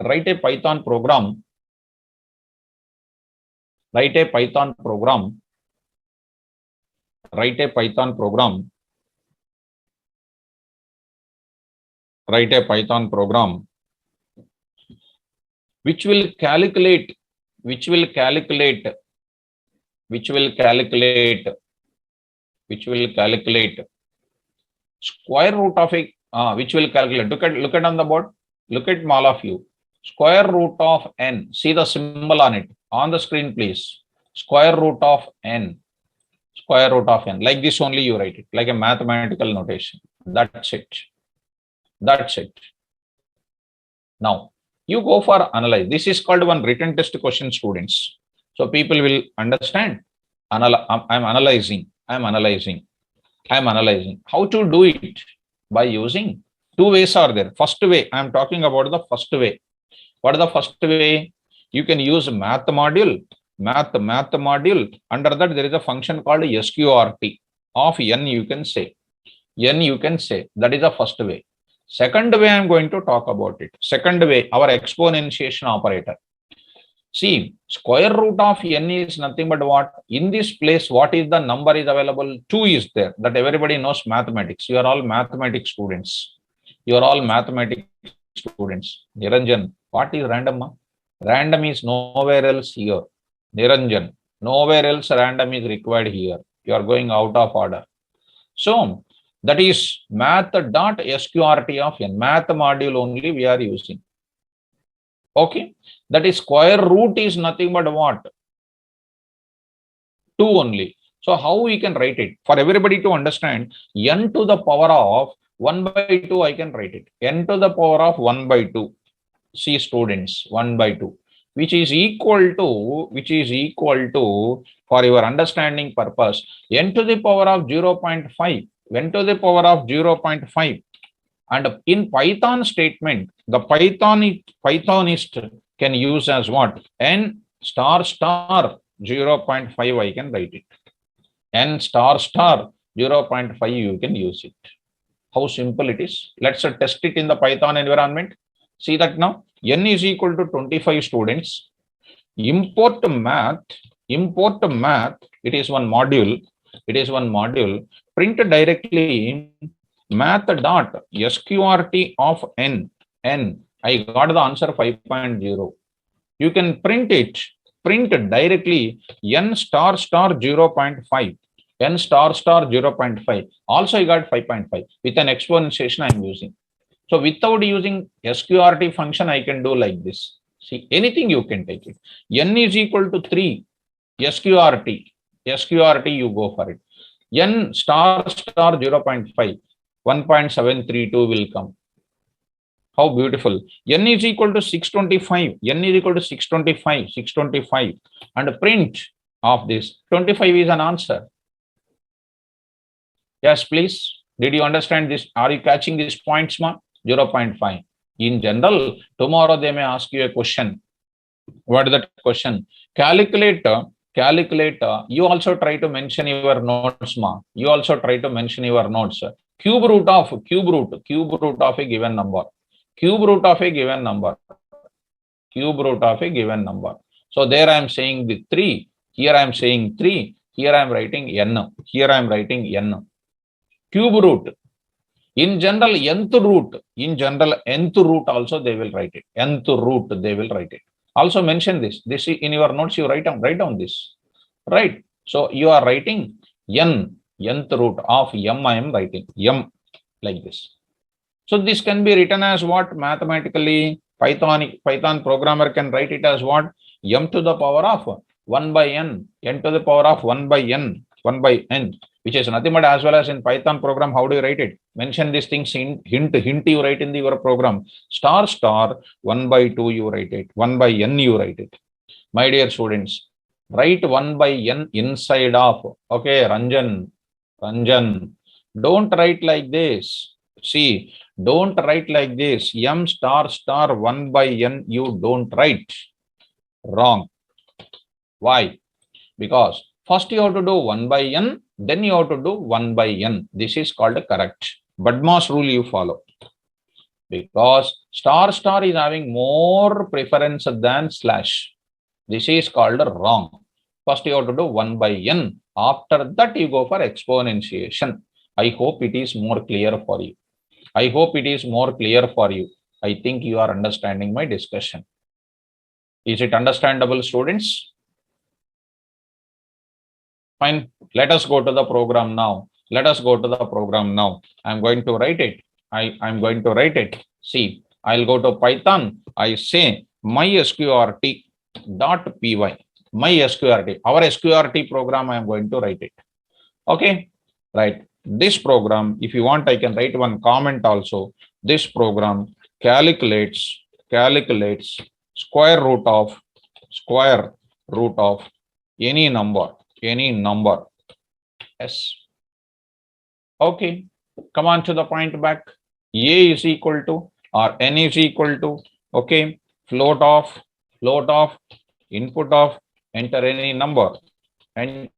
[SPEAKER 2] Write a Python program. Write a Python program. Write a Python program. Write a Python program which will calculate square root of a which will calculate, look at on the board, look at all of you, square root of n, see the symbol on it on the screen please, square root of n, like this only you write it, like a mathematical notation. That's it. Now you go for analyze. This is called one written test question, students. So people will understand. I'm analyzing. How to do it? By using two ways are there. First way, I'm talking about the first way. What is the first way? You can use math module. Math module. Under that, there is a function called sqrt of n, you can say. That is the first way. Second way, I'm going to talk about it. Second way, our exponentiation operator. See, square root of n is nothing but what? In this place, what is the number is available? 2 is there. That everybody knows mathematics. You are all mathematics students. Niranjan, what is random? Random is nowhere else here. Niranjan, nowhere else random is required here. You are going out of order. So, that is math.sqrt of n. Math module only we are using. Okay. That is square root is nothing but what? 2 only. So how we can write it? For everybody to understand, n to the power of 1 by 2 I can write it. N to the power of 1 by 2. See students, 1 by 2. Which is equal to, for your understanding purpose, n to the power of 0.5. N to the power of 0.5. And in Python statement, the Pythonist can use as what? N star 0.5 I can write it. N star 0.5 you can use it. How simple it is. Let's test it in the Python environment. See that now. N is equal to 25 students. Import math. It is one module. Print directly math.sqrt of n. I got the answer 5.0. You can print directly n star 0.5. N star 0.5. Also I got 5.5 with an exponentiation I am using. So without using sqrt function, I can do like this. See, anything you can take it. N is equal to 3. sqrt you go for it. N star 0.5. 1.732 will come. How beautiful. N is equal to 625. 625. And print of this. 25 is an answer. Yes, please. Did you understand this? Are you catching these points, ma? 0.5. In general, tomorrow they may ask you a question. What is that question? Calculator. You also try to mention your notes, ma. Cube root of a given number. So there I am saying the 3. Here I am saying 3. Here I am writing n. Cube root. In general, nth root also they will write it. Also mention this. This in your notes you write down this. Right. So you are writing nth root of m. I am writing m like this. So this can be written as what? Mathematically, Python programmer can write it as what? M to the power of 1 by n. N to the power of 1 by n. Which is nothing but as well as in Python program, how do you write it? Mention these things in hint you write in your program. Star 1 by 2 you write it. 1 by n you write it. My dear students, write 1 by n inside of. Okay, Ranjan. Don't write like this. See, don't write like this. M star 1 by n you don't write. Wrong. Why? Because first you have to do 1 by n, then you have to do 1 by n. This is called correct. BUDMAS rule you follow. Because star star is having more preference than slash. This is called wrong. First you have to do 1 by n. After that you go for exponentiation. I hope it is more clear for you. I hope it is more clear for you. I think you are understanding my discussion. Is it understandable, students? Fine. Let us go to the program now. Let us go to the program now. I'm going to write it. I'm going to write it. See, I'll go to Python. I say mysqrt.py. MySQRT. Our SQRT program, I'm going to write it. Okay. Right. This program, if you want, I can write one comment also. This program calculates square root of any number. Yes. Okay. Come on to the point back. A is equal to or n is equal to, okay, float of input of enter any number. Okay,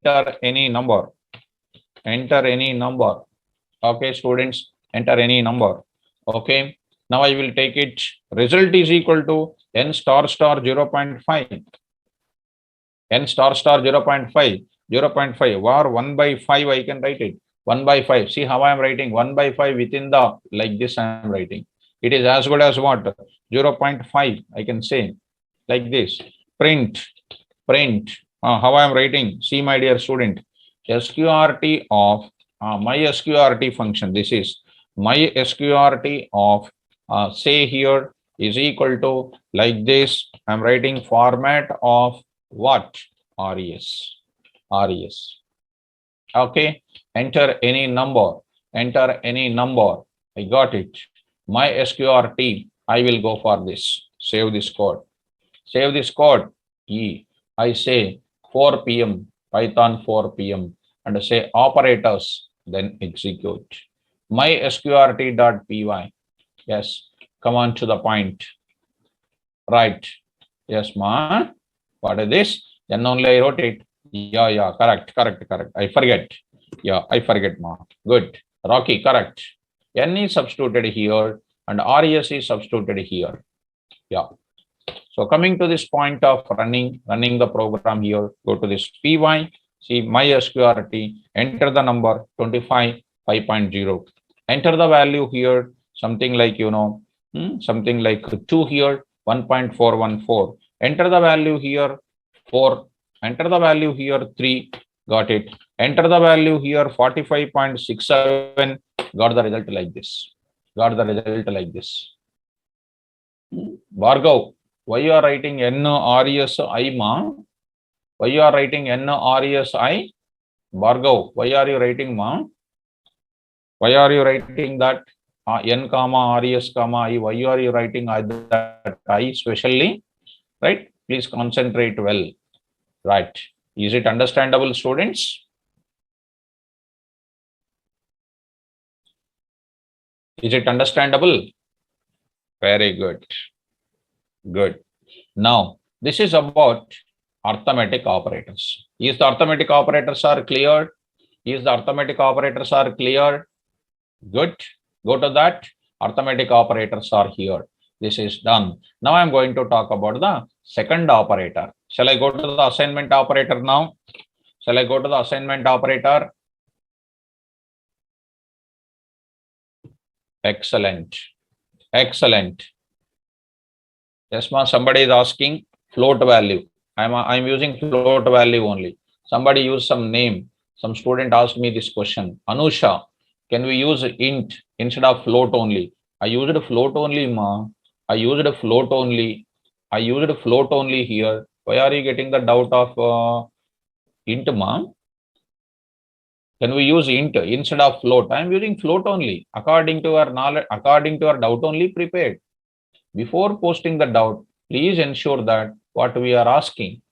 [SPEAKER 2] students, enter any number. Okay. Now I will take it. Result is equal to n star 0.5. N star 0.5 or 1 by 5 I can write it. 1 by 5. See how I am writing 1 by 5 within the, like this I am writing. It is as good as what? 0.5 I can say like this. Print. How I am writing? See my dear student. SQRT of my SQRT function. This is my SQRT of say here is equal to like this. I am writing format of what? RES. Okay. Enter any number. I got it. My SQRT. I will go for this. Save this code. E. I say 4 p.m. Python 4 p.m. and say operators. Then execute. My SQRT.py. Yes. Come on to the point. Right. Yes, ma. What is this? Then only I wrote it. Yeah, correct. I forget. Yeah, I forget, ma. Good. Rocky, correct. N is substituted here and RES is substituted here. Yeah. So coming to this point of running the program here, go to this py, see my SQRT, enter the number 25.5.0. Enter the value here, something like, something like 2 here, 1.414. Enter the value here 4. Enter the value here 3. Got it. Enter the value here 45.67. Got the result like this. Bhargav, why you are writing NRESI, ma? Why you are writing NRESI? Bhargav, why are you writing, ma? Why are you writing that? N comma RES comma I. Why are you writing that I specially? Right? Please concentrate well. Right. Is it understandable, students? Is it understandable? Very good. Good. Now, this is about arithmetic operators. Is the arithmetic operators are clear? Good. Go to that. Arithmetic operators are here. This is done. Now I'm going to talk about the second operator. Shall I go to the assignment operator now? Excellent. Yes, ma. Somebody is asking float value. I'm using float value only. Somebody use some name. Some student asked me this question. Anusha, can we use int instead of float only? I used float only, ma. I used float only here. Why are you getting the doubt of int, ma? Can we use int instead of float? I am using float only. According to our knowledge, according to our doubt only prepared. Before posting the doubt, please ensure that what we are asking,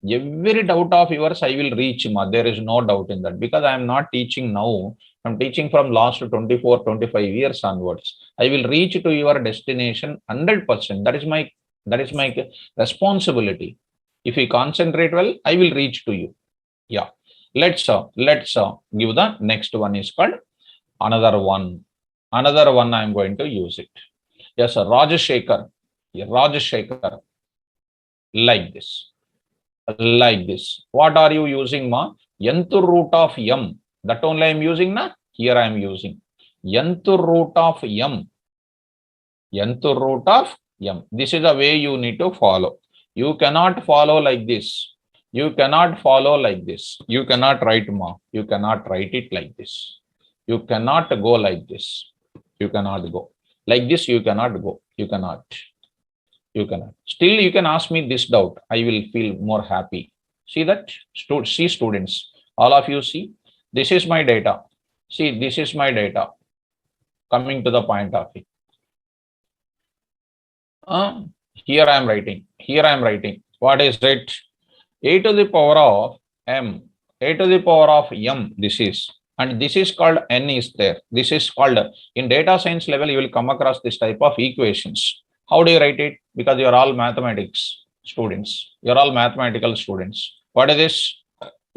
[SPEAKER 2] every doubt of yours I will reach, ma. There is no doubt in that, because I am not teaching now. I'm teaching from last 24, 25 years onwards. I will reach to your destination 100%. That is my That is my responsibility. If you concentrate well, I will reach to you. Yeah. Let's give the next one is called another one. Another one I am going to use it. Yes, sir. Rajashekhar. Yeah, Rajashekhar. Like this. Like this. What are you using, ma? Nth root of m. That only I am using, na? Here I am using. Nth root of m. Nth root of m. This is the way you need to follow. You cannot follow like this. You cannot follow like this. You cannot write, ma. You cannot write it like this. You cannot go like this. You cannot go. Like this, you cannot go. You cannot. You cannot. Still, you can ask me this doubt. I will feel more happy. See that? See, students. All of you see. This is my data. See, this is my data. Coming to the point of it. Here I am writing. Here I am writing. What is it? A to the power of m. A to the power of m. This is. And this is called n is there. This is called, in data science level, you will come across this type of equations. How do you write it? Because you are all mathematics students. You are all mathematical students. What is this?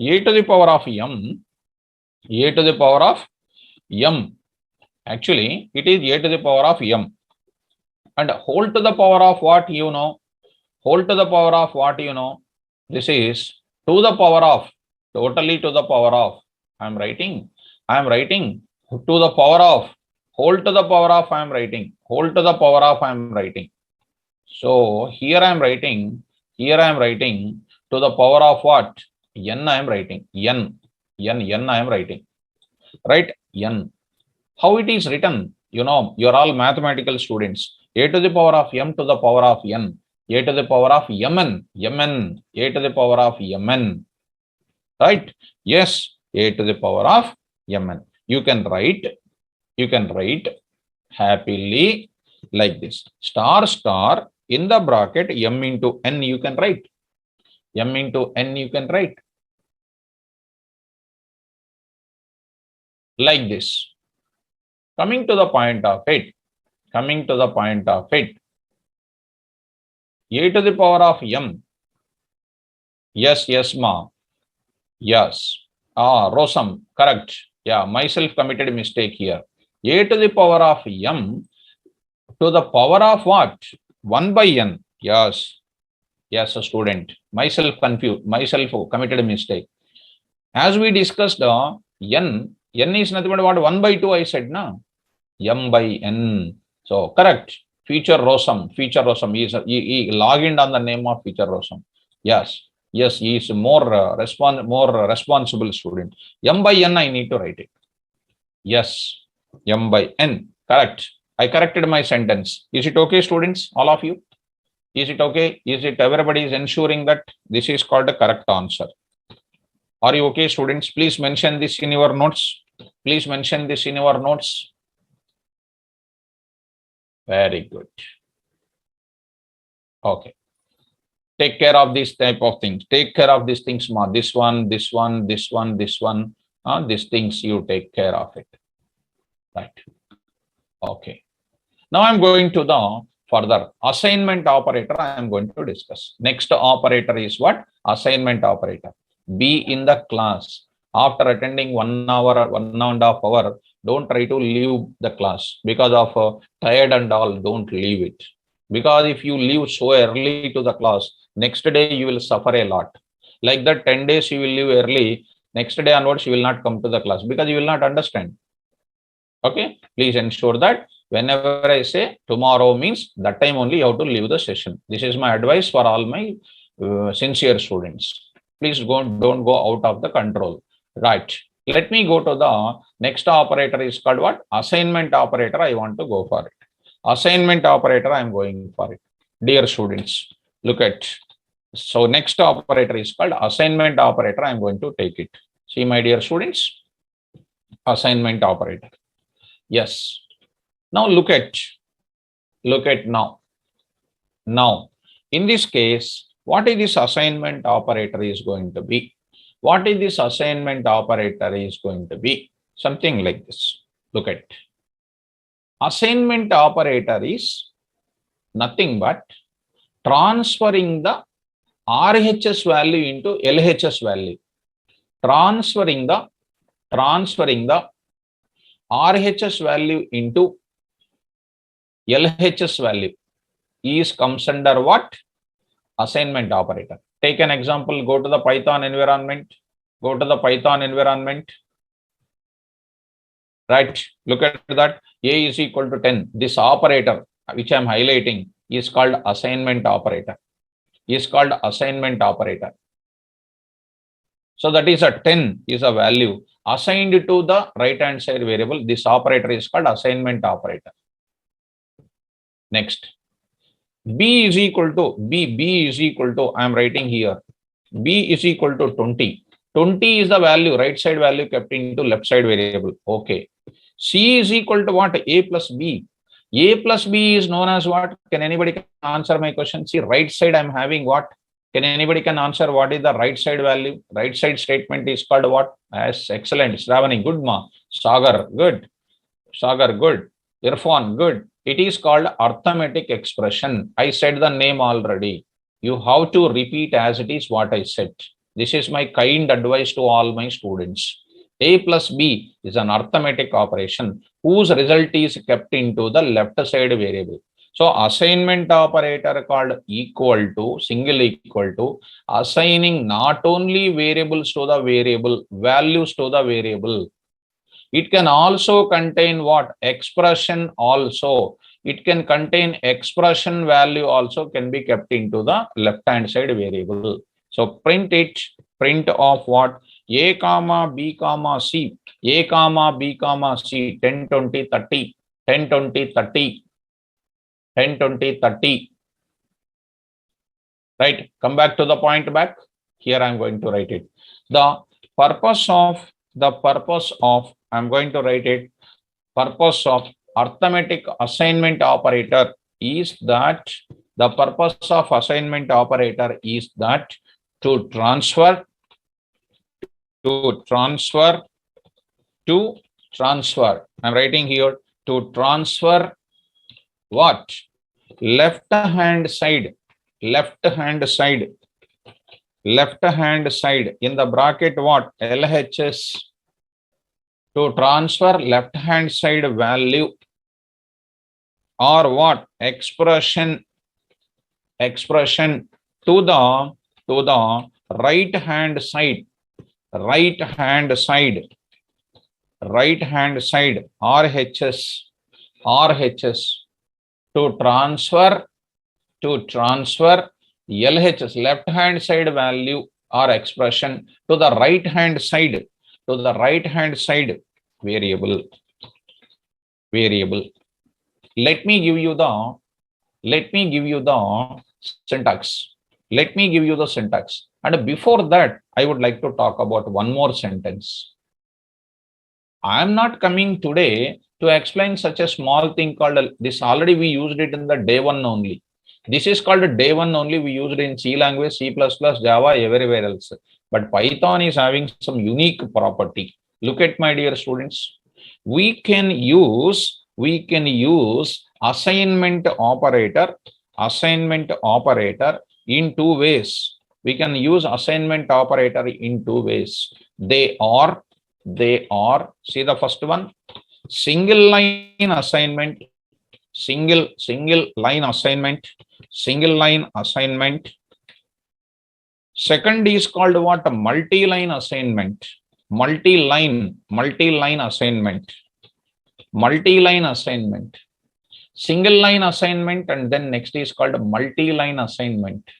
[SPEAKER 2] A to the power of m. A to the power of m. Actually, it is a to the power of m. And whole to the power of what you know? Whole to the power of what you know? This is to the power of, totally to the power of. I am writing to the power of, whole to the power of I am writing, whole to the power of I am writing. So here I am writing to the power of what? N I am writing, n I am writing, right? N. How it is written? You know, you are all mathematical students. A to the power of m to the power of n, a to the power of mn, a to the power of mn, right? Yes, a to the power of mn. You can write happily like this. Star star in the bracket m into n you can write. M into n you can write. Like this. Coming to the point of it. A to the power of m. Yes, ma. Yes. Rosam, correct. Yeah, myself committed mistake here. A to the power of m to the power of what? 1 by n. Yes, a student. Myself confused. Myself committed mistake. As we discussed, n is nothing but what? 1 by 2 I said, na? M by n. So, correct. Feature Rosam. He logged in on the name of Feature Rosam. Yes, he is more responsible student. M by n I need to write it. Yes, m by n. Correct. I corrected my sentence. Is it okay, students? All of you? Is it okay? Is it everybody is ensuring that this is called a correct answer? Are you okay, students? Please mention this in your notes. Very good. Okay. Take care of these type of things. Take care of these things, ma. This one. These things you take care of it. Right. Okay. Now I'm going to the further assignment operator. I am going to discuss. Next operator is what? Assignment operator. Be in the class. After attending 1 hour or 1.5 hours, don't try to leave the class because of tired and all. Don't leave it. Because if you leave so early to the class, next day you will suffer a lot. Like that 10 days you will leave early. Next day onwards you will not come to the class because you will not understand. Okay. Please ensure that whenever I say tomorrow means that time only you have to leave the session. This is my advice for all my sincere students. Please don't go out of the control. Right. Let me go to the next operator is called what? Assignment operator. I want to go for it. Assignment operator, I am going for it. Dear students, look at. So next operator is called assignment operator. I am going to take it. See, my dear students, assignment operator. Yes. Now look at now. Now, in this case, what is this assignment operator is going to be? What is this assignment operator is going to be? Something like this. Look at. Assignment operator is nothing but transferring the RHS value into LHS value. Transferring the RHS value into LHS value comes under what? Assignment operator. Take an example. Go to the Python environment. Right. Look at that. A is equal to 10. This operator, which I am highlighting, is called assignment operator. So that is a 10 is a value assigned to the right hand side variable. This operator is called assignment operator. Next. B is equal to, I am writing here, B is equal to 20. 20 is the value, right side value kept into left side variable. Okay. C is equal to what? A plus B. A plus B is known as what? Can anybody answer my question? See, right side I'm having what? Can anybody can answer what is the right side value? Right side statement is called what? Yes, excellent. Shravani, good ma. Sagar, good. Irfan, good. It is called arithmetic expression. I said the name already. You have to repeat as it is what I said. This is my kind advice to all my students. A plus B is an arithmetic operation whose result is kept into the left side variable. So assignment operator called equal to, single equal to, assigning not only variables to the variable, values to the variable. It can also contain what? Expression also. It can contain expression value also can be kept into the left hand side variable. So print it, print of what? A comma B comma C, A comma B comma C, 10, 20, 30, 10, 20, 30, 10, 20, 30. Right, come back to the point back. Here I'm going to write it. The purpose of, I'm going to write it, purpose of arithmetic assignment operator is that, the purpose of assignment operator is that to transfer, I'm writing here, to transfer what? Left hand side in the bracket what? LHS, to transfer left hand side value or what? Expression to the right hand side, RHS, to transfer LHS, left hand side value or expression to the right hand side, variable. Let me give you the syntax. And before that, I would like to talk about one more sentence. I am not coming today to explain such a small thing called this. Already we used it in the day one only. This is called day one only. We used it in C language, C++, Java, everywhere else. But Python is having some unique property. Look at my dear students. We can use assignment operator in two ways. We can use assignment operator in two ways. They are, see the first one, single line assignment. Second is called what? Multi-line assignment. Multi-line assignment. Single line assignment, and then next is called multi-line assignment.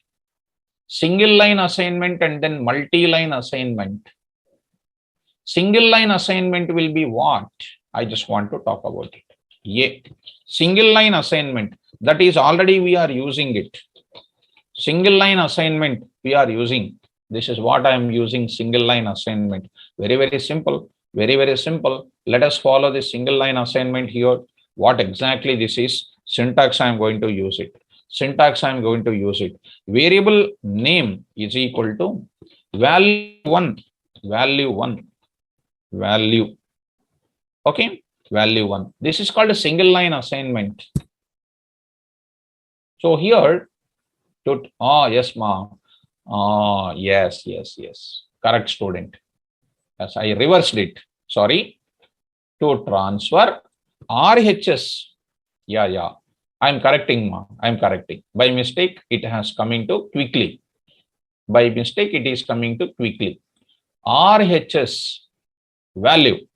[SPEAKER 2] Single line assignment and then multi-line assignment. Single line assignment will be what? I just want to talk about it. Yeah. Single line assignment, that is already we are using it. Single line assignment we are using. This is what I am using, single line assignment. Very simple. Let us follow this single line assignment here. What exactly this is? Syntax I am going to use it. Variable name is equal to value 1. Okay, value 1. This is called a single line assignment. So here Yes, ma. Yes. Correct, student. Yes, I reversed it. Sorry. To transfer RHS. Yeah. I'm correcting, ma. I'm correcting. By mistake, it has coming to quickly. By mistake, it is coming to quickly. RHS value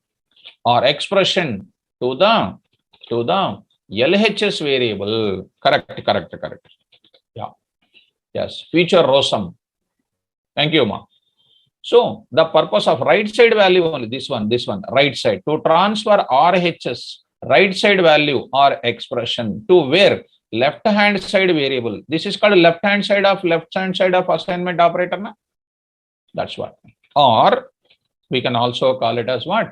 [SPEAKER 2] or expression to the LHS variable. Correct. Yeah. Yes. Future ROSM. Thank you, ma. So the purpose of right side value only, this one, right side, to transfer RHS, right side value or expression to where? Left hand side variable. This is called left hand side of assignment operator. Na? That's what. Or we can also call it as what?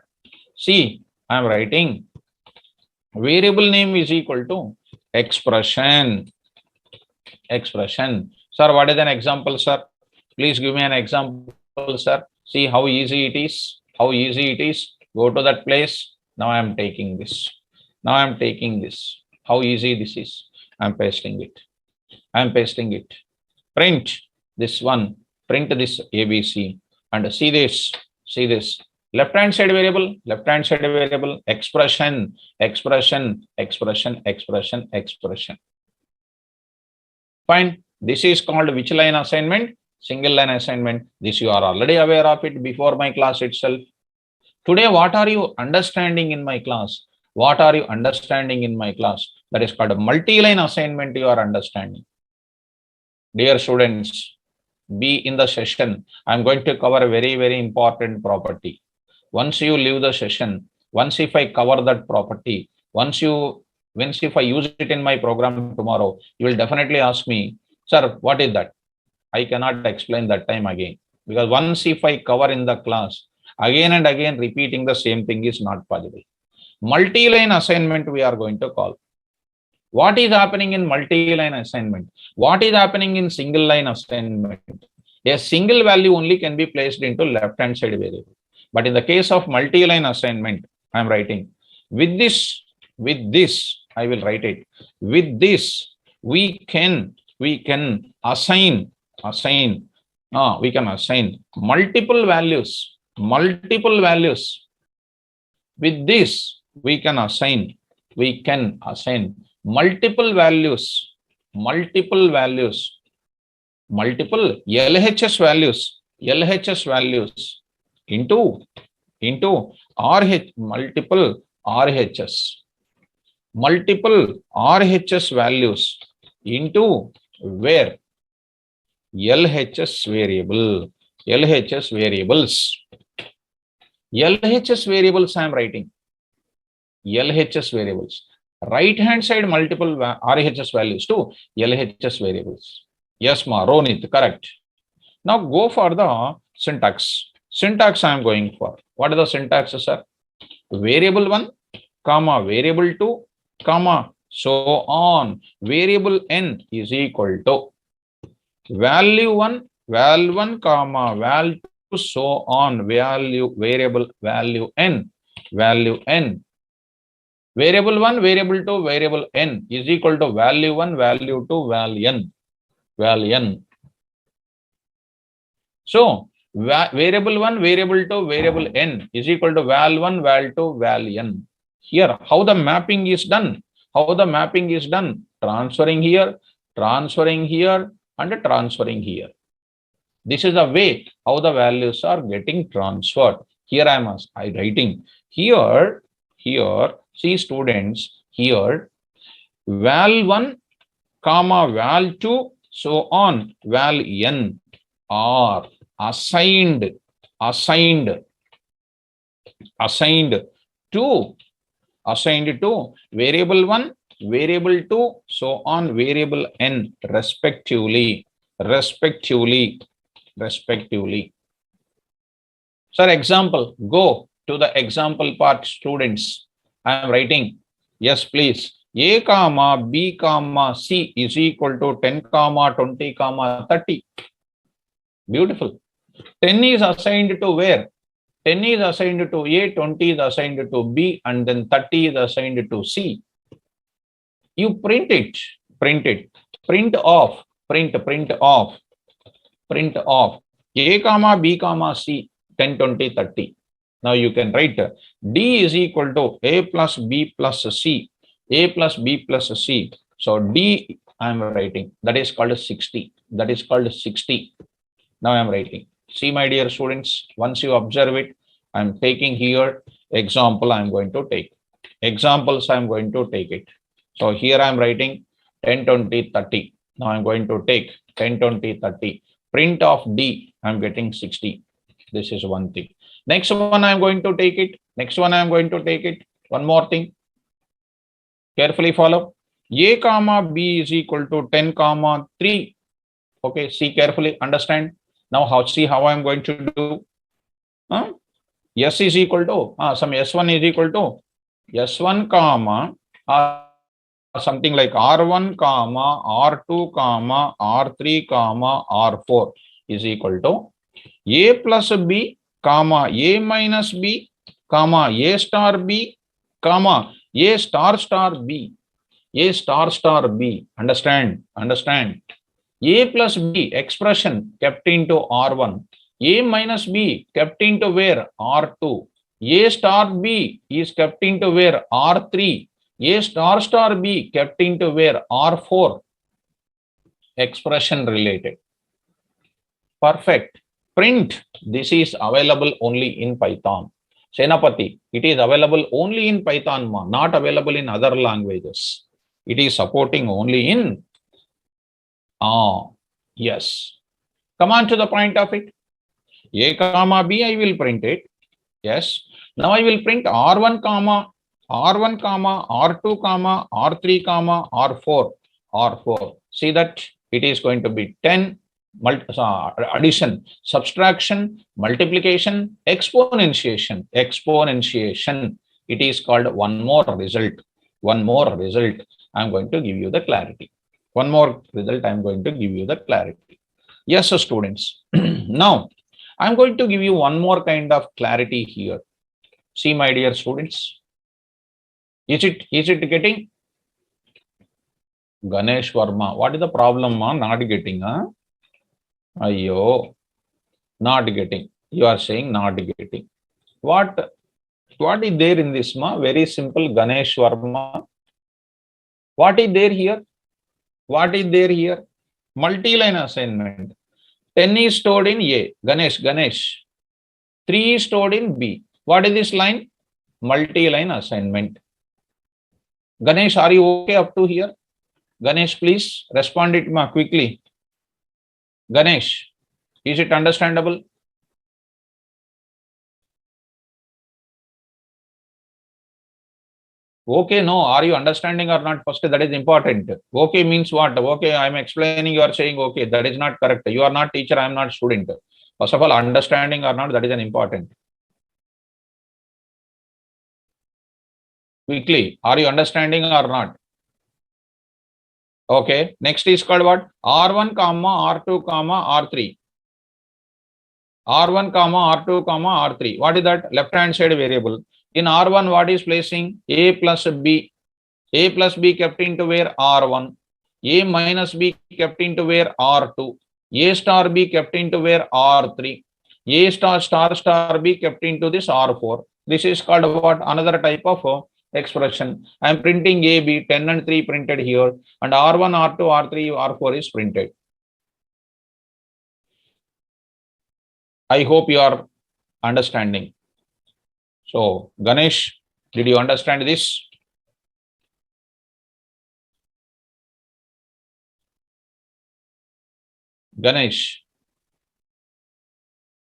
[SPEAKER 2] See, I am writing variable name is equal to expression. Sir, what is an example, sir? Please give me an example, sir. See how easy it is. Go to that place. Now I am taking this. How easy this is. I am pasting it. Print this one. Print this ABC and see this. Left hand side variable. Expression. Fine. This is called which line assignment? Single line assignment. This you are already aware of it before my class itself. Today, what are you understanding in my class? That is called a multi-line assignment you are understanding. Dear students, be in the session. I am going to cover a very, very important property. Once you leave the session, once if I cover that property, if I use it in my program tomorrow, you will definitely ask me, sir, what is that? I cannot explain that time again. Because once if I cover in the class, again and again repeating the same thing is not possible. Multi-line assignment we are going to call. What is happening in multi-line assignment? What is happening in single line assignment? A single value only can be placed into left-hand side variable. But in the case of multi-line assignment, I am writing with this, I will write it. With this, we can assign multiple values. With this, we can assign multiple LHS values into multiple RHS values into where? LHS variables. I am writing. LHS variables. Right hand side multiple RHS values to LHS variables. Yes, ma, Ronit, correct. Now go for the syntax. I am going for. What is the syntax, sir? Variable 1, comma, variable 2, comma, so on. Variable n is equal to value 1, comma, value 2, so on. Variable value n. Variable 1, variable 2, variable n is equal to value 1, value 2, value n. So, variable 1, variable 2, variable n is equal to val 1, val 2, val n. Here, how the mapping is done? Transferring here, and transferring here. This is the way how the values are getting transferred. Here I am writing. Here, see students, here, val 1, comma, val 2, so on, val n are assigned to variable 1, variable 2, so on, variable n respectively. Sir, example, go to the example part, students. I am writing. Yes, please. A comma B comma C is equal to 10 comma 20 comma 30. Beautiful. 10 is assigned to where? 10 is assigned to A, 20 is assigned to B, and then 30 is assigned to C. You print it. Print off print of A comma B comma C 10, 20, 30. Now you can write D is equal to A plus B plus C, A plus B plus C. So D I am writing, that is called 60. That is called 60. Now I am writing. See, my dear students, once you observe it, I am taking here example. I am going to take examples. I am going to take it. So here I am writing 10, 20, 30. Now I am going to take 10, 20, 30. Print of D, I am getting 60. This is one thing. Next one I am going to take it. Next one I am going to take it. One more thing. Carefully follow. A comma B is equal to 10 comma 3. Okay, see carefully, understand. Now see how I am going to do. S is equal to some S1 is equal to S1 comma something like R1 comma R2 comma R3 comma R4 is equal to A plus B comma A minus B comma A star B comma A star star B. A star star B. Understand? A plus B expression kept into R1. A minus B kept into where? R2. A star B is kept into where? R3. A star star B kept into where? R4. Expression related. Perfect. Print. This is available only in Python. Senapati, it is available only in Python, not available in other languages. It is supporting only in yes. Come on to the point of it. A comma B, I will print it. Yes. Now I will print R1 comma R2 comma R3 comma R4. See that it is going to be 10 addition, subtraction, multiplication, exponentiation. It is called one more result. I am going to give you the clarity. One more result I am going to give you the clarity. Yes, students. Now I am going to give you one more kind of clarity here. See, my dear students, is it getting? Ganesh Verma, what is the problem? Not getting, Ayo, not getting. You are saying not getting. What is there in this, Very simple, Ganesh Verma. What is there here? Multi-line assignment. 10 is stored in A. Ganesh. 3 is stored in B. What is this line? Multi-line assignment. Ganesh, are you okay up to here? Ganesh, please respond it quickly. Ganesh, is it understandable? Okay, no, are you understanding or not? First, that is important. Okay means what? Okay, I am explaining, you are saying okay, that is not correct. You are not teacher, I am not student. First of all, understanding or not, that is an important. Quickly, are you understanding or not? Okay, next is called what? R1 comma R2 comma R3. R1 comma R2 comma R3. What is that? Left hand side variable. In R1, what is placing? A plus B. A plus B kept into where? R1. A minus B kept into where? R2. A star B kept into where? R3. A star B kept into this R4. This is called what? Another type of expression. I am printing A, B, 10 and 3 printed here, and R1, R2, R3, R4 is printed. I hope you are understanding. So, Ganesh, did you understand this? Ganesh,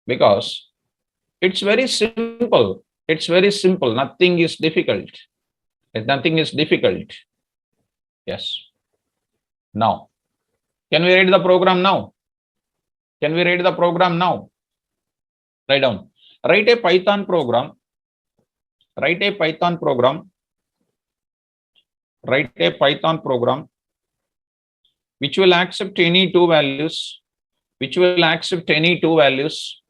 [SPEAKER 2] because it's very simple. It's very simple. Nothing is difficult. Nothing is difficult. Yes. Now, can we read the program now? Can we read the program now? Write down. Write a Python program. Write a Python program. Write a Python program which will accept any two values. Which will accept any two values.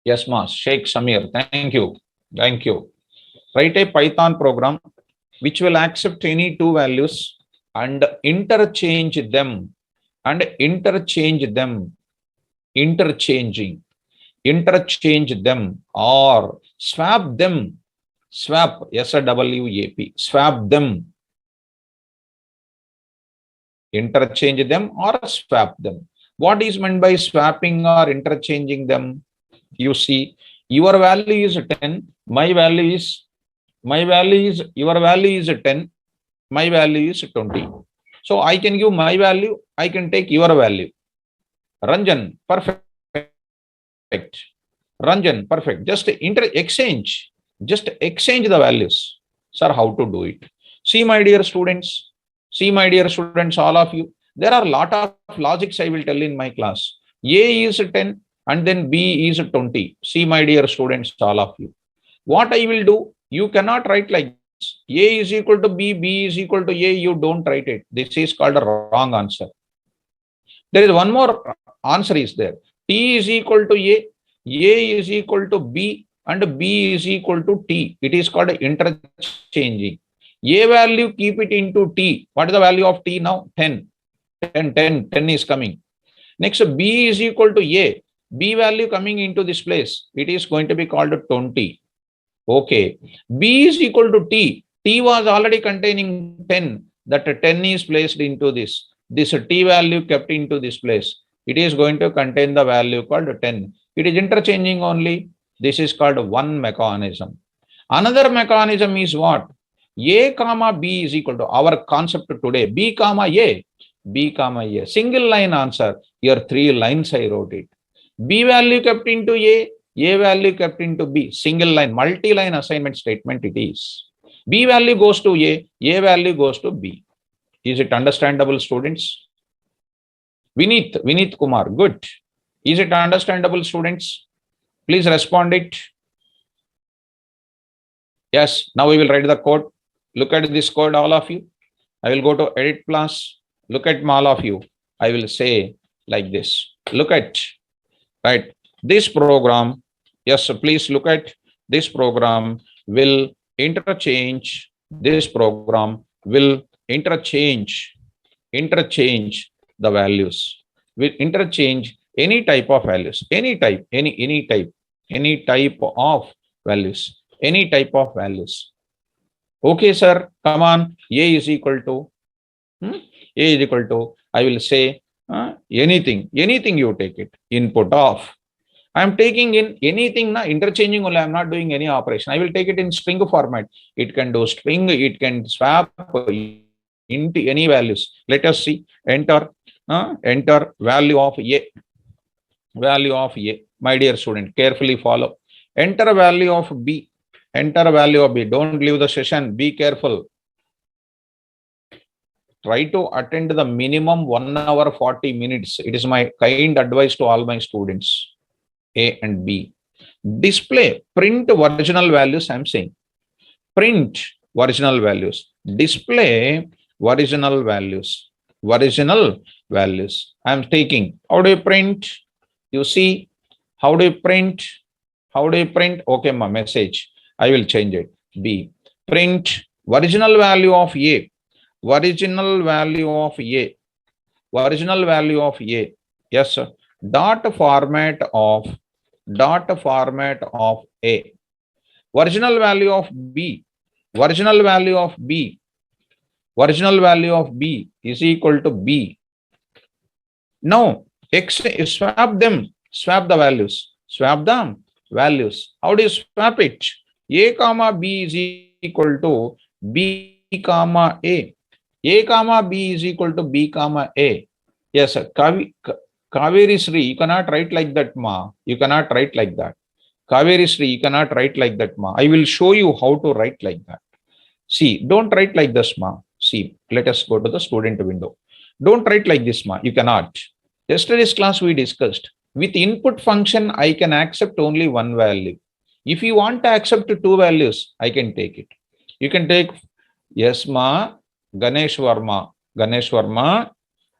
[SPEAKER 2] Yes, Mas. Sheikh Samir. Thank you. Thank you. Write a Python program which will accept any two values. and interchange them, and interchange them, interchanging, interchange them, or swap them, swap, swap, swap them, interchange them or swap them. What is meant by swapping or interchanging them? You see, your value is 10, my value is, your value is 10, my value is 20. So I can give my value, I can take your value. Ranjan, perfect. Ranjan, perfect. Just exchange the values. Sir, how to do it? See, my dear students, all of you, there are a lot of logics I will tell in my class. A is 10 and then B is 20. See, my dear students, all of you, what I will do, you cannot write like this. A is equal to B, B is equal to A, you don't write it. This is called a wrong answer. There is one more answer is there. T is equal to A is equal to B, and B is equal to T. It is called interchanging. A value, keep it into T. What is the value of T now? 10. 10 is coming. Next, B is equal to A. B value coming into this place. It is going to be called 20. Okay. B is equal to T. T was already containing 10. That 10 is placed into this. This T value kept into this place. It is going to contain the value called 10. It is interchanging only. This is called one mechanism. Another mechanism is what? A comma B is equal to our concept today. B comma A. B comma A. Single line answer. Here 3 lines I wrote it. B value kept into A value kept into B. Single line, multi-line assignment statement it is. B value goes to A value goes to B. Is it understandable, students? Vineet Kumar, good. Is it understandable, students? Please respond it. Yes, now we will write the code. Look at this code, all of you. I will go to edit plus. Look at all of you. I will say like this. Look at, right, this program. Yes, please look at this program will interchange. This program will interchange the values. Will interchange any type of values, any type of values, any type of values. Okay, sir, come on. A is equal to, I will say anything you take it, input of. I am taking in anything, interchanging only. I am not doing any operation. I will take it in string format. It can do string, it can swap into any values. Let us see. Enter value of A. Value of A. My dear student, carefully follow. Enter value of B. Enter value of B. Don't leave the session. Be careful. Try to attend the minimum 1 hour 40 minutes. It is my kind advice to all my students. A and B. Display, print original values. I am saying print original values. Display original values. Original values. I am taking. How do you print? You see, how do you print? Okay, my message. I will change it. B. Print original value of A. Original value of A. Original value of A. Yes, sir. Dot format of A. Original value of B. Original value of B. Original value of B is equal to B. Now, swap them. Swap the values. Swap them values. How do you swap it? A comma B is equal to B comma A. A comma B is equal to B comma A. Yes, sir. Kaveri Sri, you cannot write like that, ma. You cannot write like that. Kaveri Sri, you cannot write like that, ma. I will show you how to write like that. See, don't write like this, ma. See, let us go to the student window. Don't write like this, ma. You cannot. Yesterday's class we discussed. With input function, I can accept only one value. If you want to accept 2 values, I can take it. You can take, yes, ma, Ganesh Varma.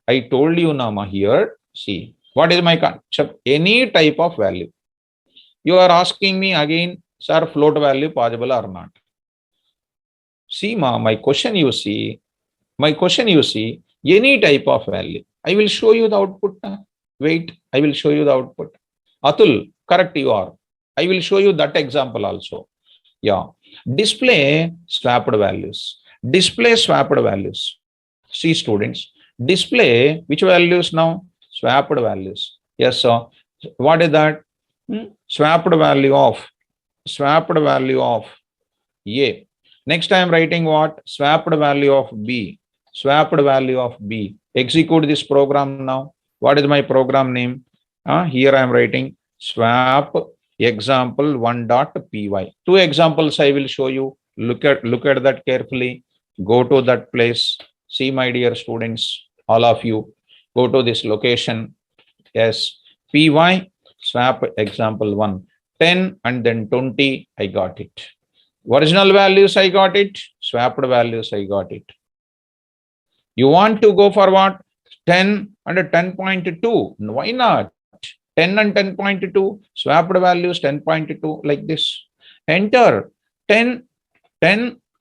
[SPEAKER 2] I told you now, ma, here. See, what is my concept? Any type of value. You are asking me again, sir, float value possible or not? See, ma, my question you see, My question, you see, any type of value. I will show you the output. Wait, I will show you the output. Atul, correct you are. I will show you that example also. Yeah. Display swapped values. Display swapped values. See students, display which values now? Swapped values. Yes, sir. What is that? Swapped value of A. Next I am writing what? Swapped value of B. Swapped value of B. Execute this program now. What is my program name? Here I am writing swap example 1.py. Two examples I will show you. Look at that carefully. Go to that place. See, my dear students, all of you, go to this location. Yes, py swap example 1, 10 and then 20. I got it. Original values I got it. Swapped values I got it. You want to go for what? 10 and 10.2. Why not? 10 and 10.2. Swapped values 10.2 like this. Enter 10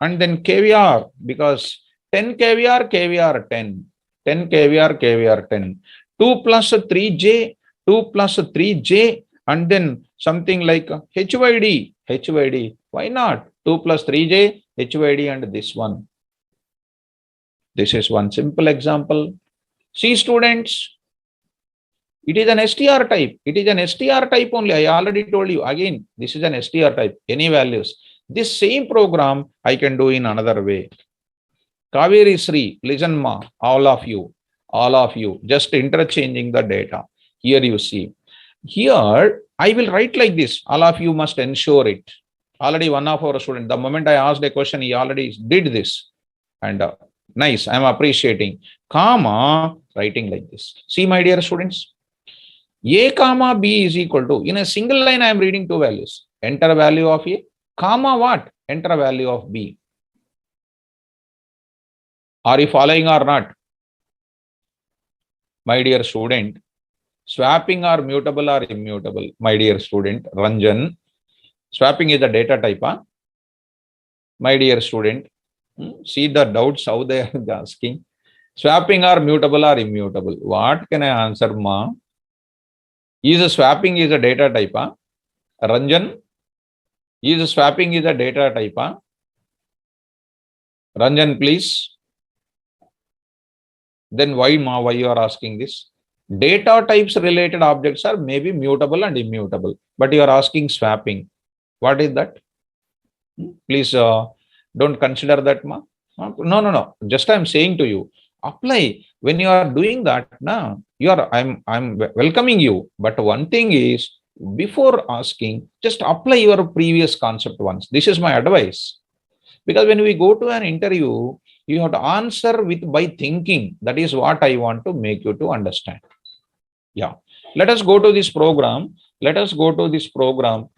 [SPEAKER 2] and then KVR, because 10 KVR, KVR 10. 10 KVR, KVR 10. 2 plus 3J, 2 plus 3J, and then something like HYD. Why not? 2 plus 3J, HYD, and this one. This is one simple example. See, students, it is an str type. It is an str type only. I already told you. Again, this is an str type. Any values. This same program I can do in another way. Kaveri Sri, listen ma, all of you, just interchanging the data. Here you see. Here, I will write like this. All of you must ensure it. Already one of our students, the moment I asked a question, he already did this. And nice, I am appreciating. Comma, writing like this. See, my dear students, A comma B is equal to, in a single line, I am reading two values. Enter value of A, comma what? Enter value of B. Are you following or not? My dear student, swapping are mutable or immutable? My dear student, Ranjan, swapping is a data type. Huh? My dear student, see the doubts how they are asking. Swapping are mutable or immutable? What can I answer, ma? Is a swapping is a data type? Huh? Ranjan, is a swapping is a data type? Huh? Ranjan, please. Then why, ma? Why you are asking this? Data types related objects are maybe mutable and immutable, but you are asking swapping. What is that? Please don't consider that, ma. No. Just I am saying to you, apply when you are doing that. Now you are. I'm welcoming you. But one thing is, before asking, just apply your previous concept once. This is my advice. Because when we go to an interview, you have to answer by thinking. That is what I want to make you to understand. Yeah. Let us go to this program. Let us go to this program.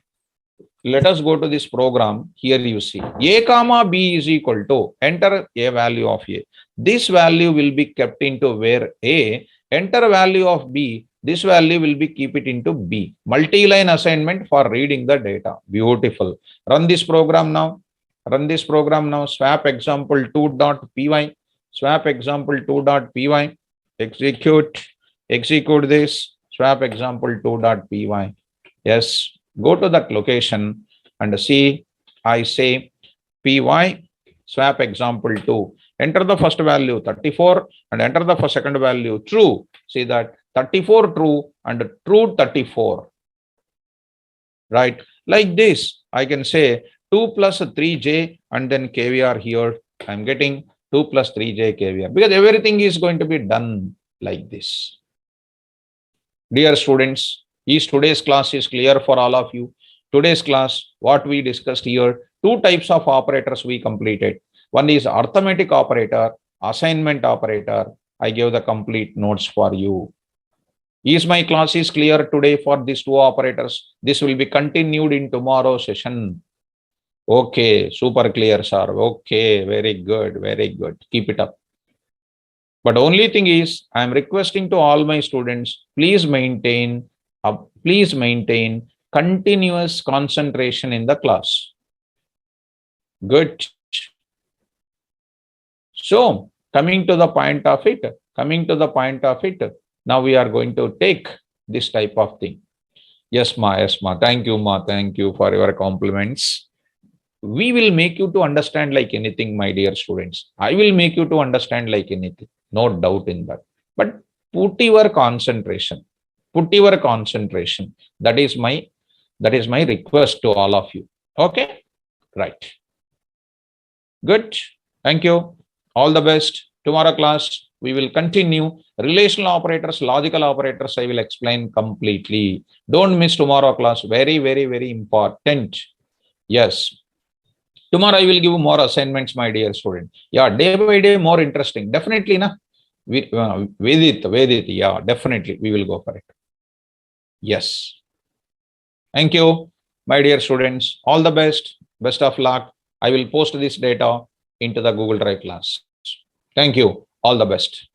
[SPEAKER 2] Here you see A comma B is equal to, enter a value of A. This value will be kept into where A, enter value of B. This value will be keep it into B. Multi-line assignment for reading the data. Beautiful. Run this program now. Swap example 2.py. Swap example 2.py. Execute this. Swap example 2.py. Yes. Go to that location and see, I say py swap example 2. Enter the first value 34 and enter the second value true. See that 34 true and true 34. Right? Like this, I can say 2 plus 3j and then KVR here. I'm getting 2 plus 3j KVR because everything is going to be done like this. Dear students, today's class is clear for all of you. Today's class, what we discussed here, two types of operators we completed. One is arithmetic operator, assignment operator. I gave the complete notes for you. Is my class is clear today for these two operators? This will be continued in tomorrow's session. Okay, super clear, sir. Okay, very good. Keep it up. But only thing is, I am requesting to all my students, please maintain continuous concentration in the class. Good. So, Coming to the point of it, now we are going to take this type of thing. Yes, ma. Thank you, ma. Thank you for your compliments. We will make you to understand like anything, my dear students. I will make you to understand like anything. No doubt in that. But put your concentration. That is my request to all of you. Okay? Right. Good. Thank you. All the best. Tomorrow class, we will continue relational operators, logical operators. I will explain completely. Don't miss tomorrow class. Very, very, very important. Yes. Tomorrow I will give more assignments, my dear student. Yeah, day by day more interesting. Definitely, na. Vedit. Yeah, definitely we will go for it. Yes. Thank you, my dear students. All the best. Best of luck. I will post this data into the Google Drive class. Thank you. All the best.